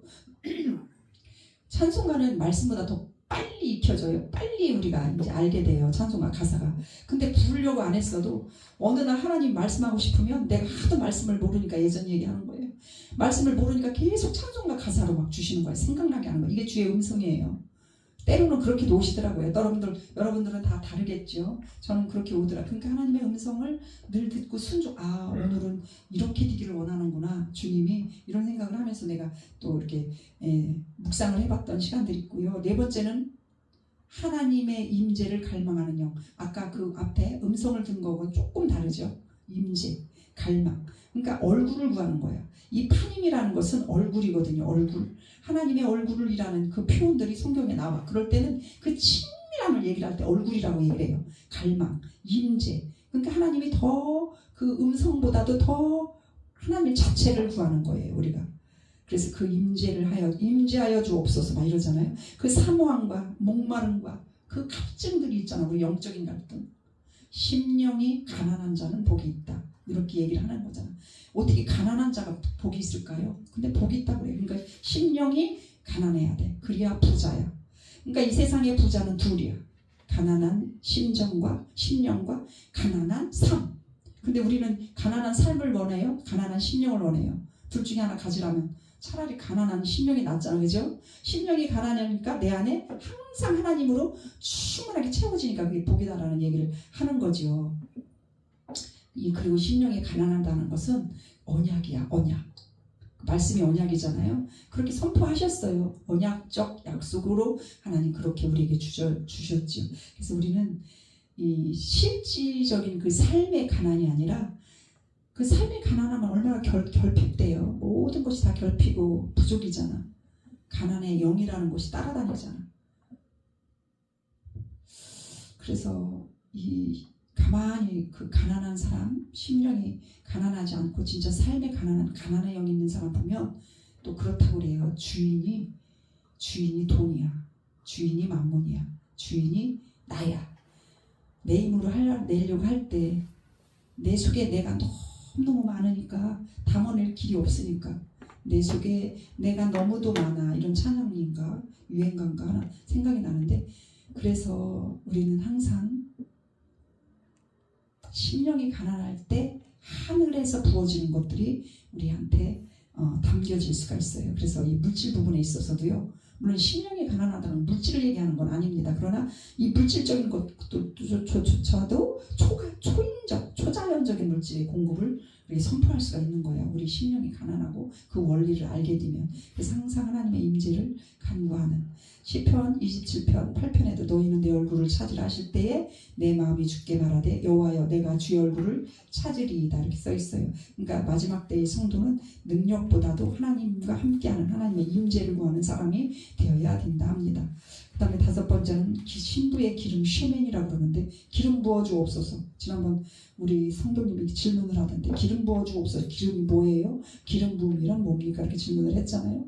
찬송가는 말씀보다 더 빨리 익혀져요. 빨리 우리가 이제 알게 돼요. 찬송가 가사가. 근데 부르려고 안 했어도 어느 날 하나님 말씀하고 싶으면 내가 하도 말씀을 모르니까 예전 얘기하는 거예요. 말씀을 모르니까 계속 찬송가 가사로 막 주시는 거예요. 생각나게 하는 거예요. 이게 주의 음성이에요. 때로는 그렇게도 오시더라고요. 여러분들은 다 다르겠죠. 저는 그렇게 오더라. 그러니까 하나님의 음성을 늘 듣고 순종. 오늘은 이렇게 되기를 원하는구나. 주님이 이런 생각을 하면서 내가 또 이렇게 묵상을 해봤던 시간들이 있고요. 네 번째는 하나님의 임재를 갈망하는 영. 아까 그 앞에 음성을 든 거하고는 조금 다르죠. 임재, 갈망. 그러니까 얼굴을 구하는 거예요. 이 파님이라는 것은 얼굴이거든요. 얼굴. 하나님의 얼굴이라는 그 표현들이 성경에 나와. 그럴 때는 그 친밀함을 얘기를 할 때 얼굴이라고 얘기를 해요. 갈망, 임재. 그러니까 하나님이 더 그 음성보다도 더 하나님 자체를 구하는 거예요, 우리가. 그래서 그 임재하여 주옵소서 막 이러잖아요. 그 사모함과 목마름과 그 갈증들이 있잖아, 우리 영적인 갈등. 심령이 가난한 자는 복이 있다, 이렇게 얘기를 하는 거잖아. 어떻게 가난한 자가 복이 있을까요? 근데 복이 있다고 그래요. 그러니까 심령이 가난해야 돼. 그래야 부자야. 그러니까 이 세상의 부자는 둘이야. 가난한 심령과 가난한 삶. 근데 우리는 가난한 삶을 원해요? 가난한 심령을 원해요? 둘 중에 하나 가지라면 차라리 가난한 심령이 낫잖아, 그죠? 심령이 가난하니까 내 안에 항상 하나님으로 충분하게 채워지니까 그게 복이다라는 얘기를 하는 거죠. 그리고 심령이 가난하다는 것은 언약이야, 언약. 말씀이 언약이잖아요. 그렇게 선포하셨어요. 언약적 약속으로 하나님 그렇게 우리에게 주셨죠. 그래서 우리는 이 실질적인 그 삶의 가난이 아니라 그 삶의 가난하면 얼마나 결핍돼요. 모든 것이 다 결핍이고 부족이잖아. 가난의 영이라는 것이 따라다니잖아. 그래서 가만히 그 가난한 사람, 심령이 가난하지 않고 진짜 삶의 가난의 영이 있는 사람 보면 또 그렇다고 그래요. 주인이 돈이야. 주인이 만문이야. 주인이 나야. 내 힘으로 내려고 할 때 내 속에 내가 너무 많으니까 담아낼 길이 없으니까 내 속에 내가 너무도 많아, 이런 찬양인가 유행가인가 하나 생각이 나는데, 그래서 우리는 항상 심령이 가난할 때 하늘에서 부어지는 것들이 우리한테 담겨질 수가 있어요. 그래서 이 물질 부분에 있어서도요, 물론 심령이 가난하다는 물질을 얘기하는 건 아닙니다. 그러나 이 물질적인 것조차도 초자연적인 물질의 공급을 우리 선포할 수가 있는 거예요. 우리 심령이 가난하고 그 원리를 알게 되면. 그래서 항상 하나님의 임재를 간구하는. 시편 27편 8편에도 너희는 내 얼굴을 찾으라 하실 때에 내 마음이 주께 말하되 여호와여 내가 주의 얼굴을 찾으리이다, 이렇게 써 있어요. 그러니까 마지막 때의 성도는 능력보다도 하나님과 함께하는 하나님의 임재를 구하는 사람이 되어야 된다 합니다. 그 다음에 5번째는 신부의 기름, 쉐멘이라고 그러는데, 기름 부어주옵소서. 지난번 우리 성도님이 질문을 하던데 기름 부어주옵소서. 기름이 뭐예요? 기름 부음이란 뭡니까? 이렇게 질문을 했잖아요.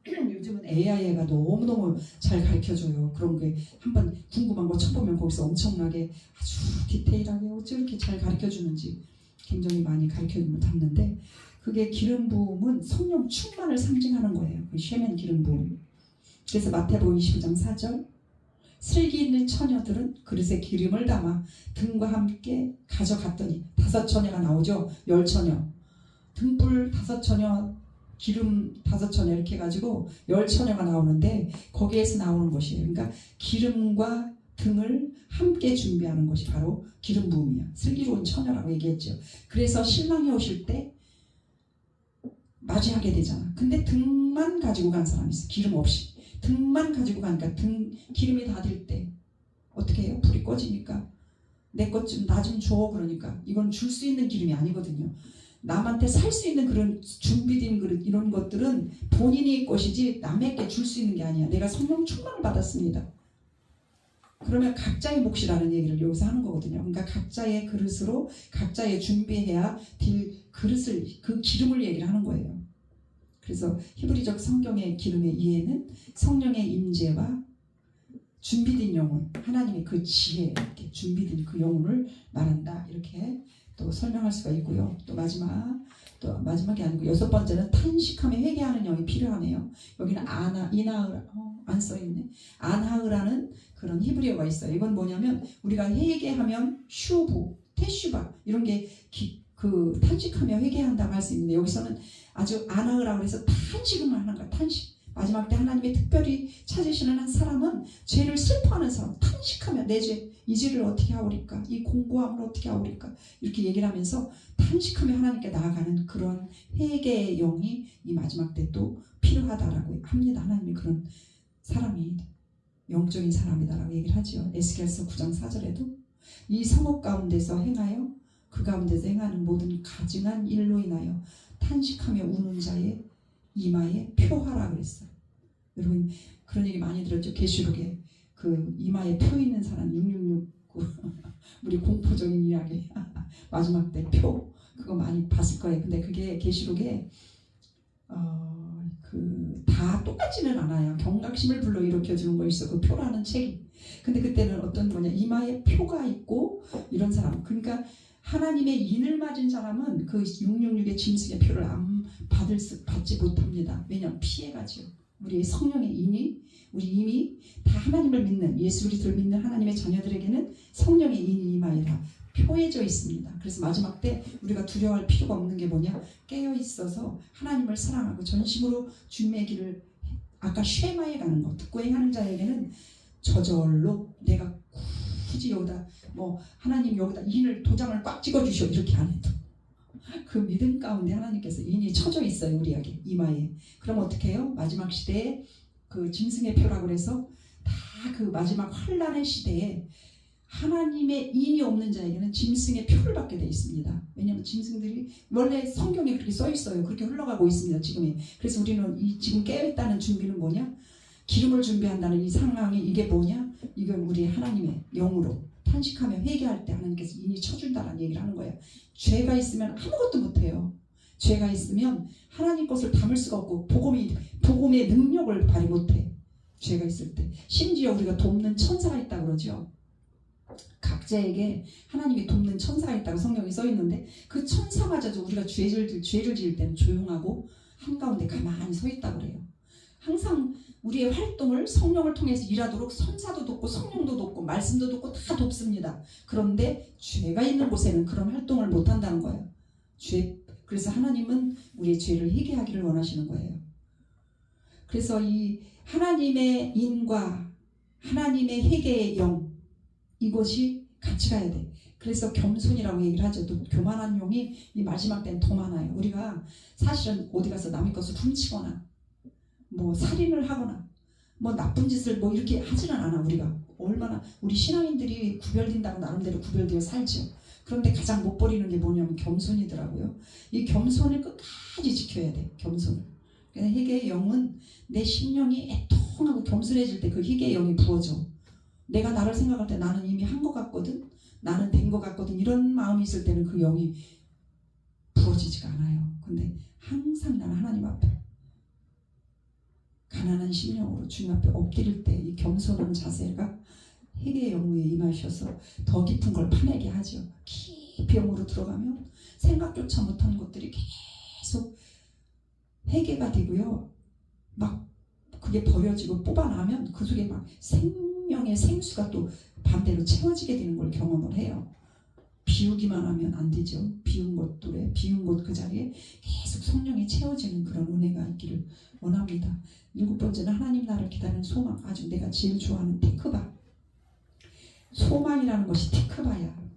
요즘은 AI가 너무너무 잘 가르쳐줘요. 그런 게 한번 궁금한 거 쳐보면 거기서 엄청나게 아주 디테일하게 어떻게 잘 가르쳐주는지 굉장히 많이 가르쳐주면 담는데, 그게 기름 부음은 성령 충만을 상징하는 거예요. 그 쉐멘 기름 부음. 그래서 마태복음 29장 4절, 슬기 있는 처녀들은 그릇에 기름을 담아 등과 함께 가져갔더니 5처녀가 나오죠. 10처녀. 등불 5처녀, 기름 5처녀 이렇게 해가지고 10처녀가 나오는데 거기에서 나오는 것이에요. 그러니까 기름과 등을 함께 준비하는 것이 바로 기름 부음이야. 슬기로운 처녀라고 얘기했죠. 그래서 신랑이 오실 때 맞이하게 되잖아. 근데 등만 가지고 간 사람이 있어. 기름 없이. 등만 가지고 가니까 기름이 다 될 때 어떻게 해요? 불이 꺼지니까 내 것 좀 나 좀 줘. 그러니까 이건 줄 수 있는 기름이 아니거든요. 남한테 살 수 있는 그런 준비된 그릇, 이런 것들은 본인의 것이지 남에게 줄 수 있는 게 아니야. 내가 성령 충만을 받았습니다. 그러면 각자의 몫이라는 얘기를 여기서 하는 거거든요. 그러니까 각자의 그릇으로 각자의 준비해야 될 그릇을, 그 기름을 얘기를 하는 거예요. 그래서 히브리적 성경의 기름의 이해는 성령의 임재와 준비된 영혼, 하나님의 그 지혜, 이렇게 준비된 그 영혼을 말한다, 이렇게 또 설명할 수가 있고요. 또 마지막이 아니고 6번째는 탄식하며 회개하는 영이 필요하네요. 여기는 이나으라, 안 써있네. 안하으라는 그런 히브리어가 있어요. 이건 뭐냐면 우리가 회개하면 슈브, 테슈바 이런 게 그 탄식하며 회개한다고 할 수 있는데, 여기서는 아주 안하으라고 해서 탄식만 하는 거야. 탄식. 마지막 때 하나님의 특별히 찾으시는 한 사람은 죄를 슬퍼하는 사람, 탄식하며 내 죄, 이 죄를 어떻게 하오리까, 이 공고함을 어떻게 하오리까, 이렇게 얘기를 하면서 탄식하며 하나님께 나아가는 그런 회개의 영이 이 마지막 때 또 필요하다라고 합니다. 하나님이 그런 사람이 영적인 사람이다라고 얘기를 하죠. 에스겔서 9장 4절에도 이 성읍 가운데서 행하여 그 가운데서 행하는 모든 가증한 일로 인하여 탄식하며 우는 자의 이마에 표하라 그랬어요. 여러분 그런 얘기 많이 들었죠. 계시록에 그 이마에 표 있는 사람 6669 우리 공포적인 이야기 마지막 때 표, 그거 많이 봤을 거예요. 근데 그게 계시록에 다 똑같지는 않아요. 경각심을 불러일으켜 주는 거 있어. 그 표라는 책이. 근데 그때는 어떤 뭐냐 이마에 표가 있고 이런 사람. 그러니까 하나님의 인을 맞은 사람은 그 666의 짐승의 표를 안 받지 못합니다. 왜냐하면 피해가지요. 우리의 성령의 인이 우리 이미 다 하나님을 믿는 예수 그리스도를 믿는 하나님의 자녀들에게는 성령의 인이 이마에다 표해져 있습니다. 그래서 마지막 때 우리가 두려워할 필요가 없는 게 뭐냐? 깨어 있어서 하나님을 사랑하고 전심으로 주님의 길을 아까 쉐마에 가는 것 듣고 행하는 자에게는 저절로 내가 굳이 여기다 뭐 하나님 여기다 인을 도장을 꽉 찍어주셔 이렇게 안 해도 그 믿음 가운데 하나님께서 인이 쳐져 있어요. 우리에게 이마에. 그럼 어떻게 해요? 마지막 시대에 그 짐승의 표라고 그래서 다 그 마지막 환란의 시대에 하나님의 인이 없는 자에게는 짐승의 표를 받게 되어 있습니다. 왜냐하면 짐승들이 원래 성경에 그렇게 써 있어요. 그렇게 흘러가고 있습니다. 지금이. 그래서 우리는 이 지금 깨어있다는 준비는 뭐냐? 기름을 준비한다는 이 상황이 이게 뭐냐? 이건 우리 하나님의 영으로 탄식하며 회개할 때 하나님께서 인이 쳐준다는 얘기를 하는 거예요. 죄가 있으면 아무것도 못해요. 죄가 있으면 하나님 것을 담을 수가 없고 복음의 능력을 발휘 못해. 죄가 있을 때. 심지어 우리가 돕는 천사가 있다고 그러죠. 각자에게 하나님이 돕는 천사가 있다고 성경에 써 있는데 그 천사마저도 우리가 죄를 지을 때는 조용하고 한가운데 가만히 서 있다고 그래요. 항상 우리의 활동을 성령을 통해서 일하도록 천사도 돕고 성령도 돕고 말씀도 돕고 다 돕습니다. 그런데 죄가 있는 곳에는 그런 활동을 못한다는 거예요. 그래서 하나님은 우리의 죄를 회개하기를 원하시는 거예요. 그래서 이 하나님의 인과 하나님의 회개의 영 이것이 같이 가야 돼. 그래서 겸손이라고 얘기를 하죠. 또 교만한 용이 이 마지막 때는 더 많아요. 우리가 사실은 어디 가서 남의 것을 훔치거나 뭐 살인을 하거나 뭐 나쁜 짓을 뭐 이렇게 하지는 않아. 우리가 얼마나 우리 신앙인들이 구별된다고 나름대로 구별되어 살죠. 그런데 가장 못 버리는 게 뭐냐면 겸손이더라고요. 이 겸손을 끝까지 지켜야 돼. 겸손을. 그래서 회개의 영은 내 심령이 애통하고 겸손해질 때 그 회개의 영이 부어져. 내가 나를 생각할 때 나는 이미 한 것 같거든. 나는 된 것 같거든. 이런 마음이 있을 때는 그 영이 부어지지가 않아요. 근데 항상 나는 하나님 앞에 가난한 심령으로 주님 앞에 엎드릴 때 이 겸손한 자세가 회개의 영으로 임하셔서 더 깊은 걸 파내게 하죠. 깊이 영으로 들어가면 생각조차 못한 것들이 계속 회개가 되고요. 막 그게 버려지고 뽑아나면 그 속에 막 생명의 생수가 또 반대로 채워지게 되는 걸 경험을 해요. 비우기만 하면 안 되죠. 비운 곳들에 비운 곳 그 자리에 계속 성령이 채워지는 그런 은혜가 있기를 원합니다. 7번째는 하나님 나라를 기다리는 소망. 아주 내가 제일 좋아하는 티크바. 소망이라는 것이 티크바야.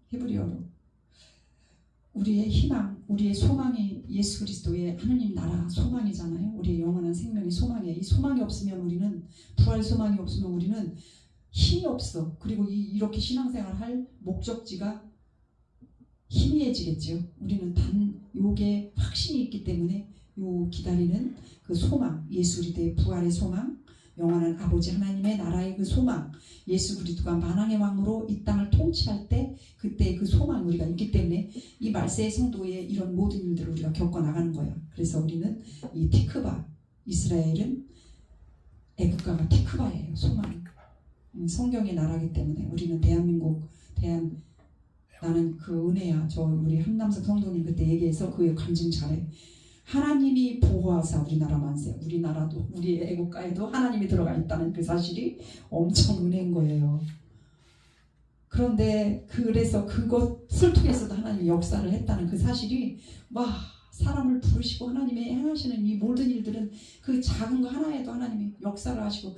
히브리어로. 우리의 희망, 우리의 소망이 예수 그리스도의 하느님 나라 소망이잖아요. 우리의 영원한 생명이 소망이에요. 이 소망이 없으면 우리는 부활 소망이 없으면 우리는 힘이 없어. 그리고 이렇게 신앙생활 할 목적지가 희미해지겠죠. 우리는 단 요게 확신이 있기 때문에 요 기다리는 그 소망, 예수 그리스도의 부활의 소망, 영원한 아버지 하나님의 나라의 그 소망, 예수 그리스도가 만왕의 왕으로 이 땅을 통치할 때 그때 그 소망이 우리가 있기 때문에 이 말세의 성도의 이런 모든 일들을 우리가 겪어나가는 거예요. 그래서 우리는 이 티크바, 이스라엘은 애국가가 티크바예요. 소망. 성경의 나라이기 때문에 우리는 대한민국, 나는 그 은혜야. 저 우리 한남석 성도님 그때 얘기해서 그 간증 잘해. 하나님이 보호하사 우리나라 만세, 우리나라도 우리 애국가에도 하나님이 들어가 있다는 그 사실이 엄청 은혜인 거예요. 그런데 그래서 그것을 통해서도 하나님이 역사를 했다는 그 사실이 와 사람을 부르시고 하나님의 행하시는 이 모든 일들은 그 작은 거 하나에도 하나님이 역사를 하시고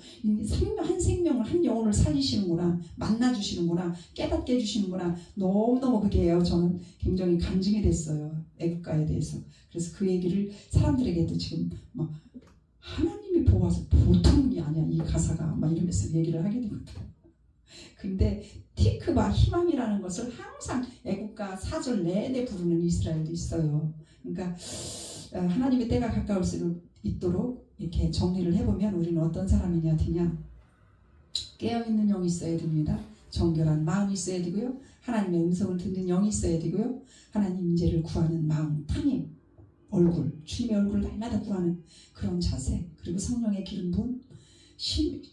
한 생명을 한 영혼을 살리시는구나, 만나주시는구나, 깨닫게 해주시는구나. 너무너무 그게요. 저는 굉장히 간증이 됐어요. 애국가에 대해서. 그래서 그 얘기를 사람들에게도 지금 막 하나님이 보호하셔서 보통이 아니야 이 가사가 막 이러면서 얘기를 하게 되거든요. 근데 티크바 희망이라는 것을 항상 애국가 4절 내내 부르는 이스라엘도 있어요. 그러니까 하나님의 때가 가까울 수 있도록 이렇게 정리를 해보면 우리는 어떤 사람이냐 되냐, 깨어있는 영이 있어야 됩니다. 정결한 마음이 있어야 되고요. 하나님의 음성을 듣는 영이 있어야 되고요. 하나님 임재를 구하는 마음, 탕임, 얼굴, 주님의 얼굴을 날마다 구하는 그런 자세, 그리고 성령의 기름 부음.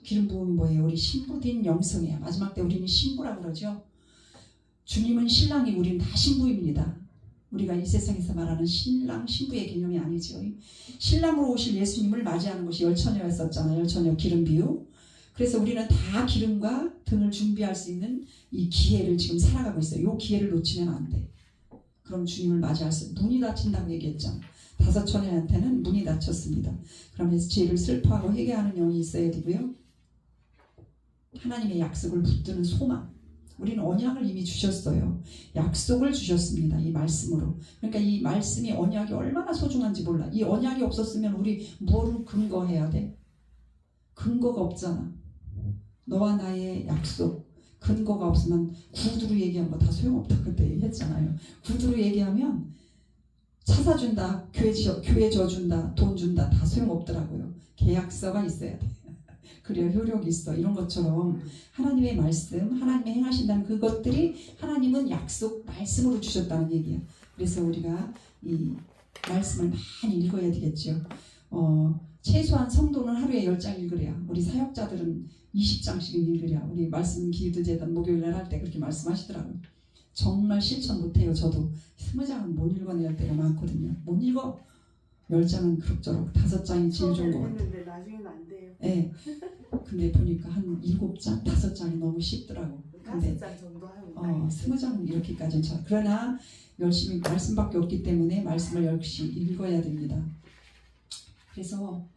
기름 부음이 뭐예요? 우리 신부된 영성이에요. 마지막 때 우리는 신부라고 그러죠. 주님은 신랑이, 우리는 다 신부입니다. 우리가 이 세상에서 말하는 신랑, 신부의 개념이 아니죠. 신랑으로 오실 예수님을 맞이하는 것이 열처녀였었잖아요. 열처녀 기름 비유. 그래서 우리는 다 기름과 등을 준비할 수 있는 이 기회를 지금 살아가고 있어요. 이 기회를 놓치면 안 돼. 그럼 주님을 맞이할 수, 문이 닫힌다고 얘기했잖아. 5 처녀한테는 문이 닫혔습니다. 그러면서 죄를 슬퍼하고 회개하는 영이 있어야 되고요. 하나님의 약속을 붙드는 소망. 우리는 언약을 이미 주셨어요. 약속을 주셨습니다. 이 말씀으로. 그러니까 이 말씀이, 언약이 얼마나 소중한지 몰라. 이 언약이 없었으면 우리 뭐를 근거해야 돼? 근거가 없잖아. 너와 나의 약속. 근거가 없으면 구두로 얘기한 거 다 소용없다 그때 얘기했잖아요. 구두로 얘기하면 차 사준다, 교회 줘준다, 돈 준다, 다 소용없더라고요. 계약서가 있어야 돼. 그래야 효력이 있어. 이런 것처럼 하나님의 말씀, 하나님의 행하신다는 그것들이 하나님은 약속 말씀으로 주셨다는 얘기야. 그래서 우리가 이 말씀을 많이 읽어야 되겠죠. 최소한 성도는 하루에 10장 읽으래야. 우리 사역자들은 20장씩 읽으랴. 우리 말씀 기도제단 목요일날 할 때 그렇게 말씀하시더라고요. 정말 실천 못해요. 저도 20장은 못 읽어낼 때가 많거든요. 못 읽어. 10장은 그럭저럭 5장이 제일 좋은 것 같아요. 했는데 나중에는 안 돼요. 네. 근데 보니까 한 7장, 5장이 너무 쉽더라고. 근데 5장 정도 하면 20장 이렇게까지는 잘. 그러나 열심히 말씀밖에 없기 때문에 말씀을 열심히 읽어야 됩니다. 그래서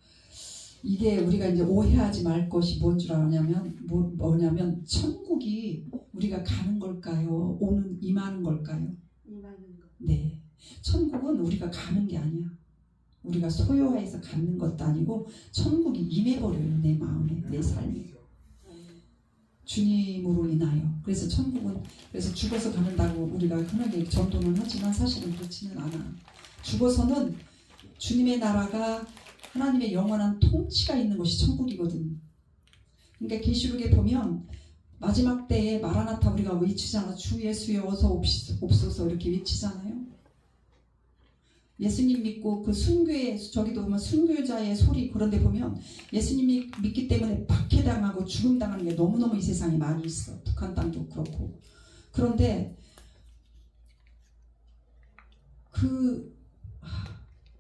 이게 우리가 이제 오해하지 말 것이 뭔 줄 아냐면 뭐냐면 천국이 우리가 가는 걸까요? 임하는 걸까요? 임하는 거. 네. 천국은 우리가 가는 게 아니야. 우리가 소유해서 갖는 것도 아니고 천국이 임해버려요. 내 마음에, 내 삶에. 주님으로 인하여. 그래서 천국은, 그래서 죽어서 가는다고 우리가 흔하게 전도는 하지만 사실은 그렇지는 않아. 죽어서는 주님의 나라가, 하나님의 영원한 통치가 있는 것이 천국이거든. 그러니까 계시록에 보면 마지막 때에 마라나타 우리가 외치잖아. 주 예수여 어서 옵소서 이렇게 외치잖아요. 예수님 믿고 그 순교의, 저기도 보면 순교자의 소리, 그런데 보면 예수님이 믿기 때문에 박해당하고 죽음당하는 게 너무너무 이 세상에 많이 있어. 북한 땅도 그렇고. 그런데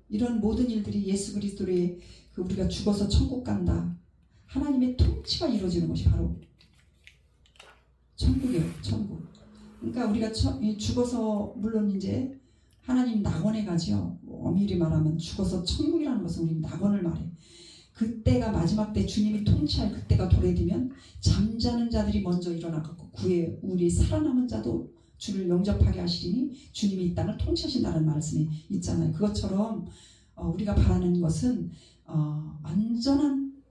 이런 모든 일들이 예수 그리스도의 우리가 죽어서 천국 간다. 하나님의 통치가 이루어지는 것이 바로 천국이에요. 천국. 그러니까 우리가 죽어서 물론 이제 하나님 낙원에 가죠. 엄밀히 말하면 죽어서 천국이라는 것은 우리 낙원을 말해. 그때가 마지막 때 주님이 통치할 그때가 도래되면 잠자는 자들이 먼저 일어나갖고 우리 살아남은 자도 주를 영접하게 하시리니 주님이 이 땅을 통치하신다는 말씀이 있잖아요. 그것처럼 우리가 바라는 것은 완전한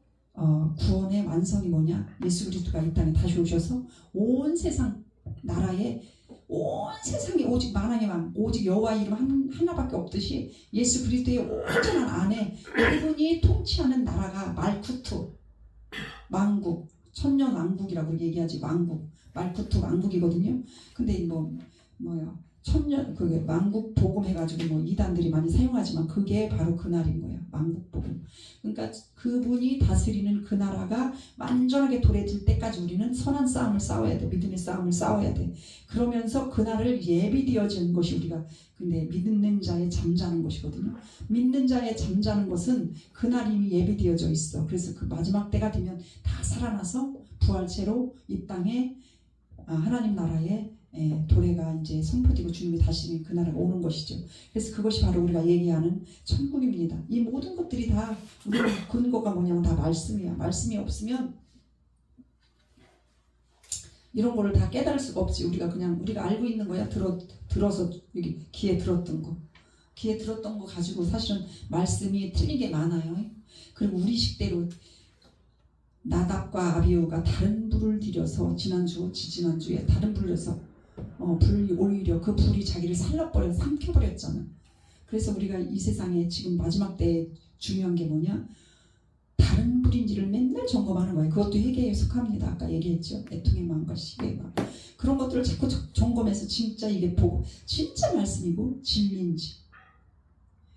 구원의 완성이 뭐냐? 예수 그리스도가 이 땅에 다시 오셔서 온 세상 나라에, 온 세상에 오직 만왕의 왕, 오직 여호와 이름 하나밖에 없듯이 예수 그리스도의 온전한 안에 그분이 통치하는 나라가 말쿠트, 왕국, 천년 왕국이라고 얘기하지. 왕국, 말쿠트 왕국이거든요. 근데 천년 그게 왕국 복음 해가지고 이단들이 많이 사용하지만 그게 바로 그 날인 거예요. 왕국 복음. 그러니까 그분이 다스리는 그 나라가 완전하게 도래될 때까지 우리는 선한 싸움을 싸워야 돼. 믿음의 싸움을 싸워야 돼. 그러면서 그 날을 예비되어지는 것이 우리가, 근데 믿는 자의 잠자는 것이거든요. 믿는 자의 잠자는 것은 그 날 이미 예비되어져 있어. 그래서 그 마지막 때가 되면 다 살아나서 부활체로 이 땅에 하나님 나라에 도래가 이제 선포되고 주님이 다시 그 나라가 오는 것이죠. 그래서 그것이 바로 우리가 얘기하는 천국입니다. 이 모든 것들이 다 우리는 근거가 뭐냐면 다 말씀이야. 말씀이 없으면 이런 거를 다 깨달을 수가 없지. 우리가 알고 있는 거야. 들어서 여기 귀에 들었던 거. 귀에 들었던 거 가지고 사실은 말씀이 틀린 게 많아요. 그리고 우리 식대로 나답과 아비후가 다른 불을 들여서 지지난주에 다른 불을 들여서 불이 오히려 그 불이 자기를 삼켜버렸잖아. 그래서 우리가 이 세상에 지금 마지막 때 중요한 게 뭐냐? 다른 불인지를 맨날 점검하는 거예요. 그것도 회개에 속합니다. 아까 얘기했죠. 애통의 마음과 시기의 마음. 그런 것들을 자꾸 점검해서 진짜 이게 보고 진짜 말씀이고 진리인지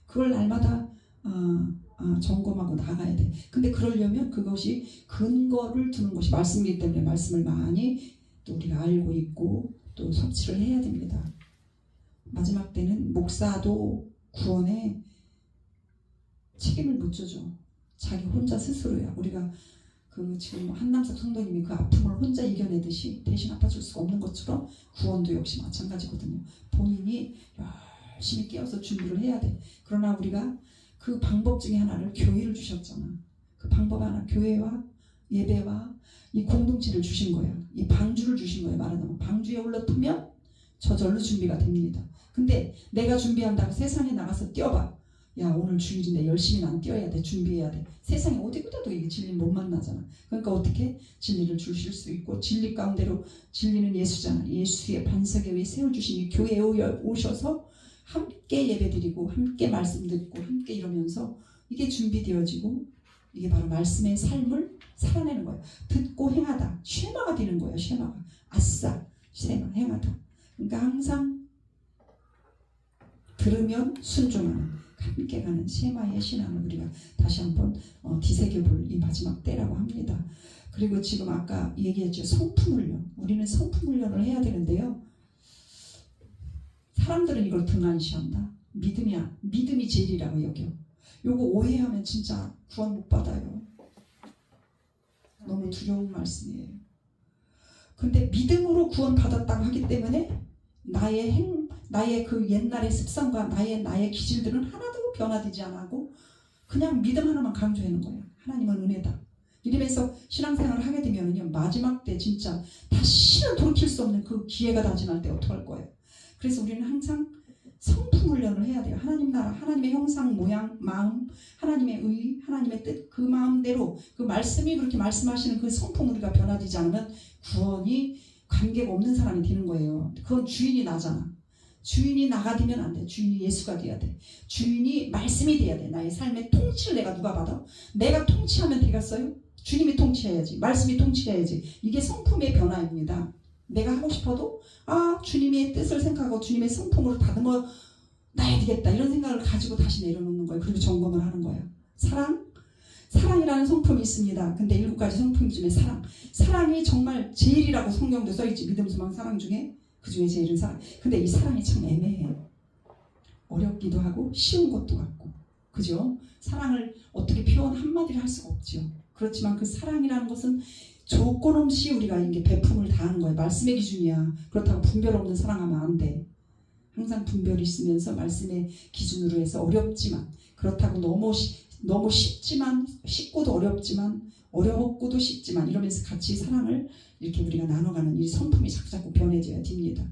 그걸 날마다 점검하고 나가야 돼. 근데 그러려면 그것이 근거를 두는 것이 말씀이기 때문에 말씀을 많이 또 우리가 알고 있고 또 섭취를 해야 됩니다. 마지막 때는 목사도 구원에 책임을 못 져줘. 자기 혼자 스스로야. 우리가 그 지금 한남석 성도님이 그 아픔을 혼자 이겨내듯이 대신 아파줄 수가 없는 것처럼 구원도 역시 마찬가지거든요. 본인이 열심히 깨어서 준비를 해야 돼. 그러나 우리가 그 방법 중에 하나를 교회를 주셨잖아. 그 방법 하나 교회와 예배와 이 공동체를 주신 거야. 이 방주를 주신 거야. 말하자면 방주에 올라타면 저절로 준비가 됩니다. 근데 내가 준비한다고 세상에 나가서 뛰어봐. 야 오늘 주일인데 열심히 난 뛰어야 돼. 준비해야 돼. 세상에 어디보다도 이게 진리를 못 만나잖아. 그러니까 어떻게 진리를 주실 수 있고 진리 가운데로 진리는 예수잖아. 예수의 반석에 위에 세워주신 이 교회에 오셔서 함께 예배드리고 함께 말씀 듣고 함께 이러면서 이게 준비되어지고 이게 바로 말씀의 삶을 살아내는 거예요. 듣고 행하다. 쉐마가 되는 거예요. 쉐마가. 아싸. 쉐마. 행하다. 그러니까 항상 들으면 순종하는 함께 가는 쉐마의 신앙을 우리가 다시 한번 뒤새겨볼 이 마지막 때라고 합니다. 그리고 지금 아까 얘기했죠. 성품훈련. 우리는 성품훈련을 해야 되는데요. 사람들은 이걸 등한시한다. 믿음이야. 믿음이 제일이라고 여겨. 요거 오해하면 진짜 구원 못 받아요. 너무 두려운 말씀이에요. 근데 믿음으로 구원 받았다고 하기 때문에 나의 그 옛날의 습성과 나의 기질들은 하나도 변화되지 않고 그냥 믿음 하나만 강조하는 거예요. 하나님은 은혜다. 이러면서 신앙생활을 하게 되면요 마지막 때 진짜 다시는 돌이킬 수 없는 그 기회가 다지날 때 어떡할 거예요. 그래서 우리는 항상 성품 훈련을 해야 돼요. 하나님 나라, 하나님의 형상, 모양, 마음, 하나님의 의, 하나님의 뜻, 그 마음대로 그 말씀이 그렇게 말씀하시는 그 성품 우리가 변화되지 않으면 구원이 관계가 없는 사람이 되는 거예요. 그건 주인이 나잖아. 주인이 나가 되면 안 돼. 주인이 예수가 돼야 돼. 주인이 말씀이 돼야 돼. 나의 삶의 통치를 내가 누가 받아? 내가 통치하면 되겠어요? 주님이 통치해야지. 말씀이 통치해야지. 이게 성품의 변화입니다. 내가 하고 싶어도 주님의 뜻을 생각하고 주님의 성품으로 다듬어 놔야 되겠다 이런 생각을 가지고 다시 내려놓는 거예요. 그리고 점검을 하는 거예요. 사랑이라는 성품이 있습니다. 근데 7가지 성품 중에 사랑이 정말 제일이라고 성경도 써있지. 믿음, 소망, 사랑 중에 그 중에 제일은 사랑. 근데 이 사랑이 참 애매해요. 어렵기도 하고 쉬운 것도 같고 그죠? 사랑을 어떻게 표현 한마디로 할 수가 없죠. 그렇지만 그 사랑이라는 것은 조건 없이 우리가 이게 배품을 다하는 거예요. 말씀의 기준이야. 그렇다고 분별 없는 사랑하면 안 돼. 항상 분별이 있으면서 말씀의 기준으로 해서 어렵지만 그렇다고 너무 쉽지만 쉽고도 어렵지만 어렵고도 쉽지만 이러면서 같이 사랑을 이렇게 우리가 나눠가는 이 성품이 자꾸 변해져야 됩니다.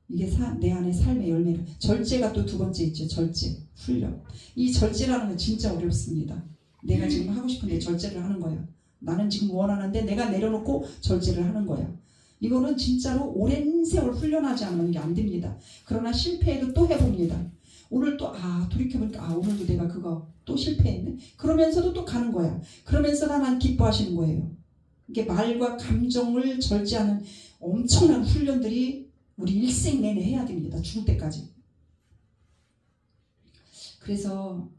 이게 내 안의 삶의 열매가 절제가 또 두 번째 있죠. 절제, 훈련. 이 절제라는 건 진짜 어렵습니다. 내가 지금 하고 싶은데 절제를 하는 거야. 나는 지금 원하는데 내가 내려놓고 절제를 하는 거야. 이거는 진짜로 오랜 세월 훈련하지 않으면 이게 안 됩니다. 그러나 실패해도 또 해봅니다. 오늘 또 돌이켜보니까 오늘도 내가 그거 또 실패했네. 그러면서도 또 가는 거야. 그러면서 하나님 기뻐하시는 거예요. 이게 말과 감정을 절제하는 엄청난 훈련들이 우리 일생 내내 해야 됩니다. 죽을 때까지. 그래서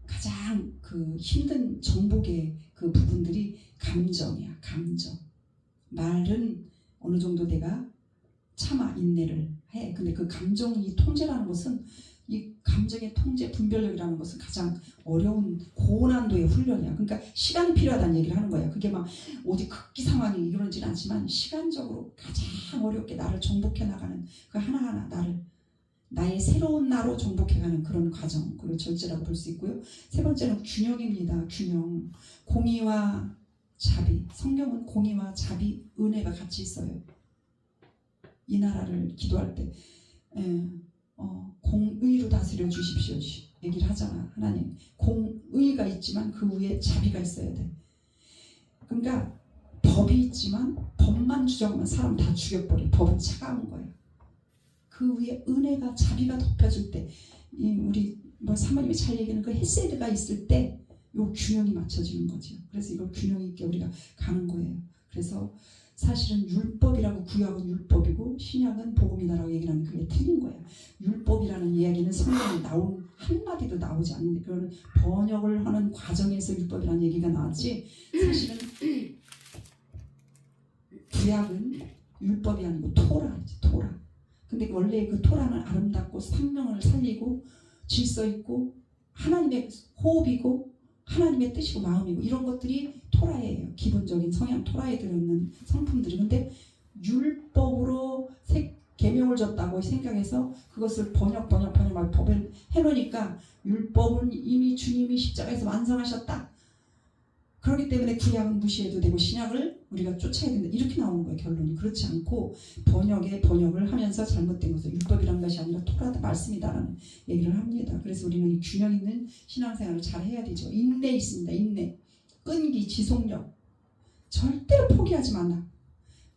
가장 그 힘든 정복의 그 부분들이 감정이야. 감정. 말은 어느 정도 내가 참아 인내를 해. 근데 그 감정이 통제라는 것은 이 감정의 통제 분별력이라는 것은 가장 어려운 고난도의 훈련이야. 그러니까 시간이 필요하다는 얘기를 하는 거야. 그게 막 어디 극기 상황이 이루어지진 않지만 시간적으로 가장 어렵게 나를 정복해 나가는 그 하나하나 나의 새로운 나로 정복해가는 그런 과정, 그걸 절제라고 볼 수 있고요. 세 번째는 균형입니다. 균형. 공의와 자비. 성경은 공의와 자비, 은혜가 같이 있어요. 이 나라를 기도할 때 공의로 다스려 주십시오 얘기를 하잖아. 하나님 공의가 있지만 그 위에 자비가 있어야 돼. 그러니까 법이 있지만 법만 주장하면 사람 다 죽여버려. 법은 차가운 거야. 그 위에 은혜가 자비가 덮여줄 때 우리 사모님이 잘 얘기하는 그 헤세드가 있을 때 요 균형이 맞춰지는 거죠. 그래서 이걸 균형 있게 우리가 가는 거예요. 그래서 사실은 율법이라고 구약은 율법이고 신약은 복음이다라고 얘기를 하는 그게 틀린 거예요. 율법이라는 이야기는 성경에 나온 한마디도 나오지 않는데 그거는 번역을 하는 과정에서 율법이라는 얘기가 나왔지 사실은 구약은 율법이 아니고 토라지 토라. 근데 원래 그 토라는 아름답고 생명을 살리고 질서 있고 하나님의 호흡이고 하나님의 뜻이고 마음이고 이런 것들이 토라예요. 기본적인 성향 토라에 들어있는 성품들이. 근데 율법으로 계명을 줬다고 생각해서 그것을 번역 법을 해놓으니까 율법은 이미 주님이 십자가에서 완성하셨다. 그렇기 때문에 구약은 무시해도 되고 신약을 우리가 쫓아야 된다. 이렇게 나오는 거예요. 결론이. 그렇지 않고 번역을 하면서 잘못된 것을 율법이라는 것이 아니라 토라다 말씀이다라는 얘기를 합니다. 그래서 우리는 이 균형 있는 신앙생활을 잘 해야 되죠. 인내 있습니다. 인내. 끈기, 지속력. 절대로 포기하지 말라.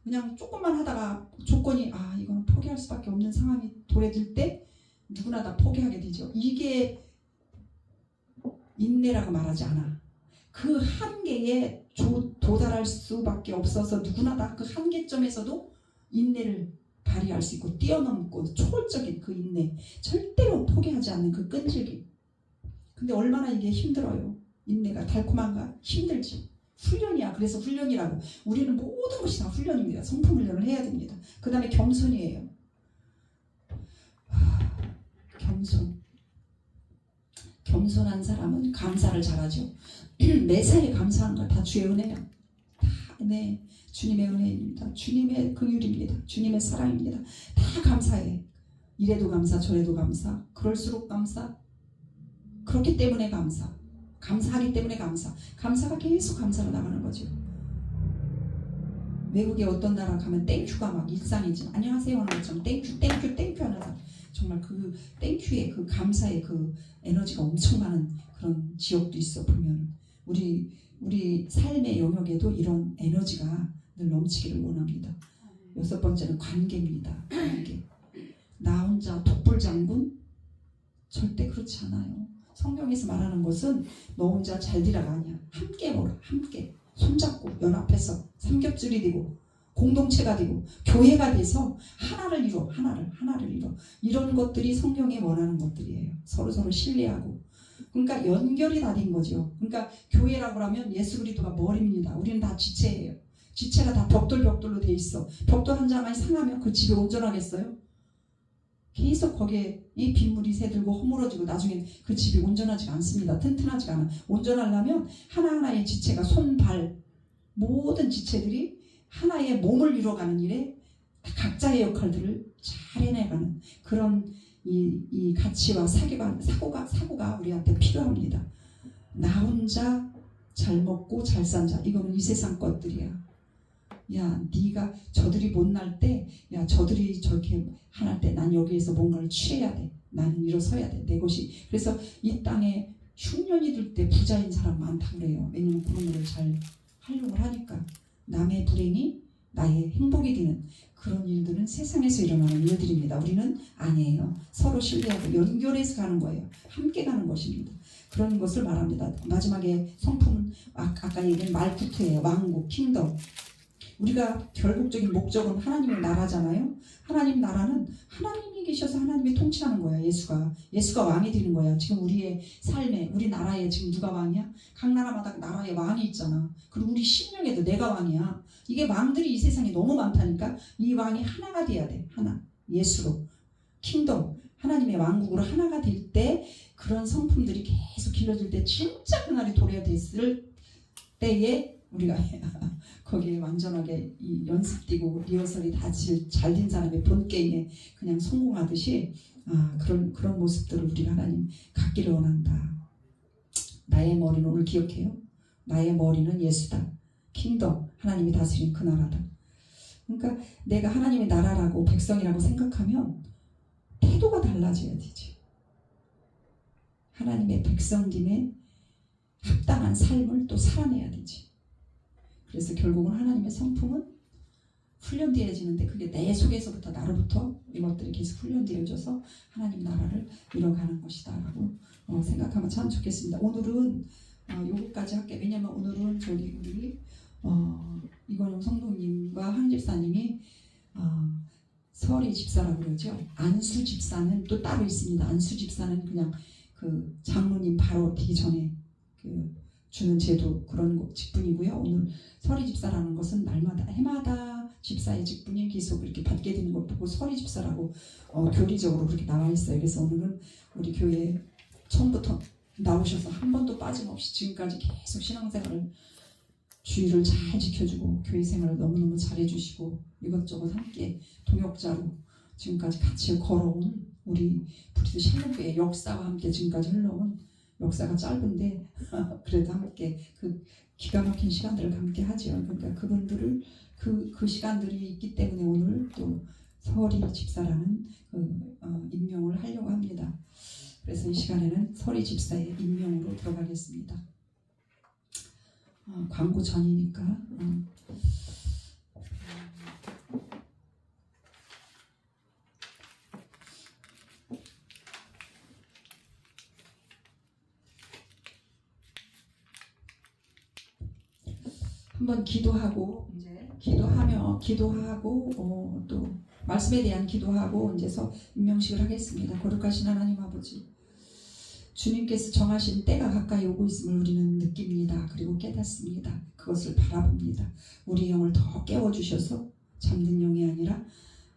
그냥 조금만 하다가 조건이 이거는 포기할 수밖에 없는 상황이 도래될 때 누구나 다 포기하게 되죠. 이게 인내라고 말하지 않아. 그 한계에 도달할 수밖에 없어서 누구나 다 그 한계점에서도 인내를 발휘할 수 있고 뛰어넘고 초월적인 그 인내, 절대로 포기하지 않는 그 끈질김. 근데 얼마나 이게 힘들어요. 인내가 달콤한가? 힘들지. 훈련이야. 그래서 훈련이라고. 우리는 모든 것이 다 훈련입니다. 성품 훈련을 해야 됩니다. 그 다음에 겸손이에요. 겸손한 사람은 감사를 잘하죠. 매사에 감사하는 거 다 주의 은혜야. 다 네, 주님의 은혜입니다. 주님의 긍휼입니다. 주님의 사랑입니다. 다 감사해. 이래도 감사, 저래도 감사, 그럴수록 감사. 그렇기 때문에 감사. 감사하기 때문에 감사. 감사가 계속 감사로 나가는 거죠. 외국에 어떤 나라 가면 땡큐가 막 일상이지. 안녕하세요 하는 것처럼 땡큐 하는 사람. 정말 그 땡큐의 그 감사의 그 에너지가 엄청 많은 그런 지역도 있어. 보면 우리 삶의 영역에도 이런 에너지가 늘 넘치기를 원합니다. 6번째는 관계입니다. 관계. 나 혼자 독불장군? 절대 그렇지 않아요. 성경에서 말하는 것은 너 혼자 잘 되라가 아니야. 함께 먹어. 함께 손잡고 연합해서 삼겹줄이 되고 공동체가 되고 교회가 돼서 하나를 이뤄. 이런 것들이 성경에 원하는 것들이에요. 서로 신뢰하고. 그러니까 연결이 다 된 거죠. 그러니까 교회라고 하면 예수 그리스도가 머리입니다. 우리는 다 지체예요. 지체가 다 벽돌로 돼 있어. 벽돌 한 장만이 상하면 그 집이 온전하겠어요? 계속 거기에 이 빗물이 새들고 허물어지고 나중에 그 집이 온전하지가 않습니다. 튼튼하지가 않아. 온전하려면 하나하나의 지체가 손, 발 모든 지체들이 하나의 몸을 이뤄가는 일에 각자의 역할들을 잘 해내가는 그런 이 가치와 사고가 우리한테 필요합니다. 나 혼자 잘 먹고 잘 산 자, 이거는 이 세상 것들이야. 야, 네가 저들이 못날 때, 야, 저들이 저렇게 하날 때 난 여기에서 뭔가를 취해야 돼. 나는 일어서야 돼. 내 것이. 그래서 이 땅에 흉년이 들 때 부자인 사람 많다고 그래요. 왜냐면 그런 거를 잘 활용을 하니까. 남의 불행이 나의 행복이 되는 그런 일들은 세상에서 일어나는 일들입니다. 우리는 아니에요. 서로 신뢰하고 연결해서 가는 거예요. 함께 가는 것입니다. 그런 것을 말합니다. 마지막에 성품은 아까 얘기한 말구트예요. 왕국, 킹덤. 우리가 결국적인 목적은 하나님의 나라잖아요. 하나님 나라는 하나님이 계셔서 하나님이 통치하는 거야. 예수가 왕이 되는 거야. 지금 우리의 삶에, 우리 나라에 지금 누가 왕이야? 각 나라마다 나라에 왕이 있잖아. 그리고 우리 심령에도 내가 왕이야. 이게 왕들이 이 세상에 너무 많다니까 이 왕이 하나가 돼야 돼. 하나. 예수로. 킹덤. 하나님의 왕국으로 하나가 될 때 그런 성품들이 계속 길러질 때 진짜 그날이 도래됐을 때에 우리가 거기에 완전하게 이 연습되고 리허설이 다 잘 된 사람의 본 게임에 그냥 성공하듯이 그런 모습들을 우리 하나님 갖기를 원한다. 나의 머리는 오늘 기억해요. 나의 머리는 예수다. 킹덤, 하나님이 다스리는 그 나라다. 그러니까 내가 하나님의 나라라고 백성이라고 생각하면 태도가 달라져야 되지. 하나님의 백성됨에 합당한 삶을 또 살아내야 되지. 그래서 결국은 하나님의 성품은 훈련되어지는데 그게 내 속에서부터 나로부터 이것들이 계속 훈련되어져서 하나님 나라를 이뤄가는 것이다 라고 생각하면 참 좋겠습니다. 오늘은 요거까지 할게. 왜냐면 오늘은 저기 우리 이건영 성도님과 황 집사님이 설이 집사라고 그러죠. 안수 집사는 또 따로 있습니다. 안수 집사는 그냥 그 장로님 바로 되기 전에 그 주는 제도 그런 직분이고요. 오늘 설이 집사라는 것은 날마다 해마다 집사의 직분이 계속 이렇게 받게 되는 것 보고 설이 집사라고 교리적으로 그렇게 나와 있어요. 그래서 오늘은 우리 교회 처음부터 나오셔서 한 번도 빠짐없이 지금까지 계속 신앙생활을 주의를 잘 지켜주고 교회 생활을 너무너무 잘해주시고 이것저것 함께 동역자로 지금까지 같이 걸어온 우리 브리스 샬롬교회 역사와 함께 지금까지 흘러온 역사가 짧은데 그래도 함께 그 기가 막힌 시간들을 함께 하죠. 그러니까 그분들을 그 시간들이 있기 때문에 오늘 또 설이 집사라는 임명을 하려고 합니다. 그래서 이 시간에는 설이 집사의 임명으로 들어가겠습니다. 광고 전이니까 한번 기도하고 이제 기도하고 또 말씀에 대한 기도하고 이제서 임명식을 하겠습니다. 거룩하신 하나님 아버지, 주님께서 정하신 때가 가까이 오고 있음을 우리는 느낍니다. 그리고 깨닫습니다. 그것을 바라봅니다. 우리 영을 더 깨워주셔서 잠든 영이 아니라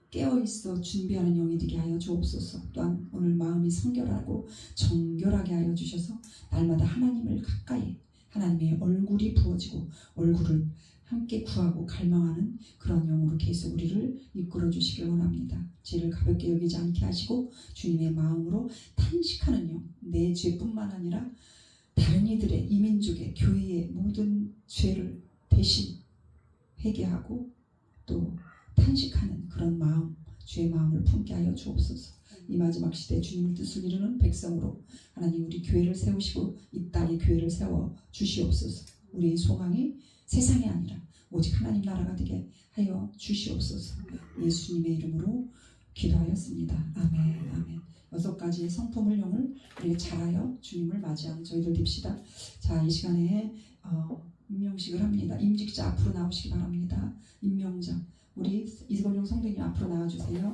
깨어있어 준비하는 영이 되게 하여 주옵소서. 또한 오늘 마음이 성결하고 정결하게 하여 주셔서 날마다 하나님을 가까이 하나님의 얼굴이 부어지고 얼굴을 함께 구하고 갈망하는 그런 영으로 계속 우리를 이끌어 주시길 원합니다. 죄를 가볍게 여기지 않게 하시고 주님의 마음으로 탄식하는 영, 내 죄뿐만 아니라 다른 이들의 이민족의 교회의 모든 죄를 대신 회개하고 또 탄식하는 그런 마음, 주의 마음을 품게 하여 주옵소서. 이 마지막 시대 주님의 뜻을 이루는 백성으로 하나님 우리 교회를 세우시고 이 땅에 교회를 세워 주시옵소서. 우리의 소망이 세상이 아니라 오직 하나님 나라가 되게 하여 주시옵소서. 예수님의 이름으로 기도하였습니다. 아멘. 아멘. 6가지의 성품을 영을 우리가 잘하여 주님을 맞이하는 저희들 됩시다. 자, 이 시간에 임명식을 합니다. 임직자 앞으로 나오시기 바랍니다. 임명자 우리 이건영 성도님 앞으로 나와주세요.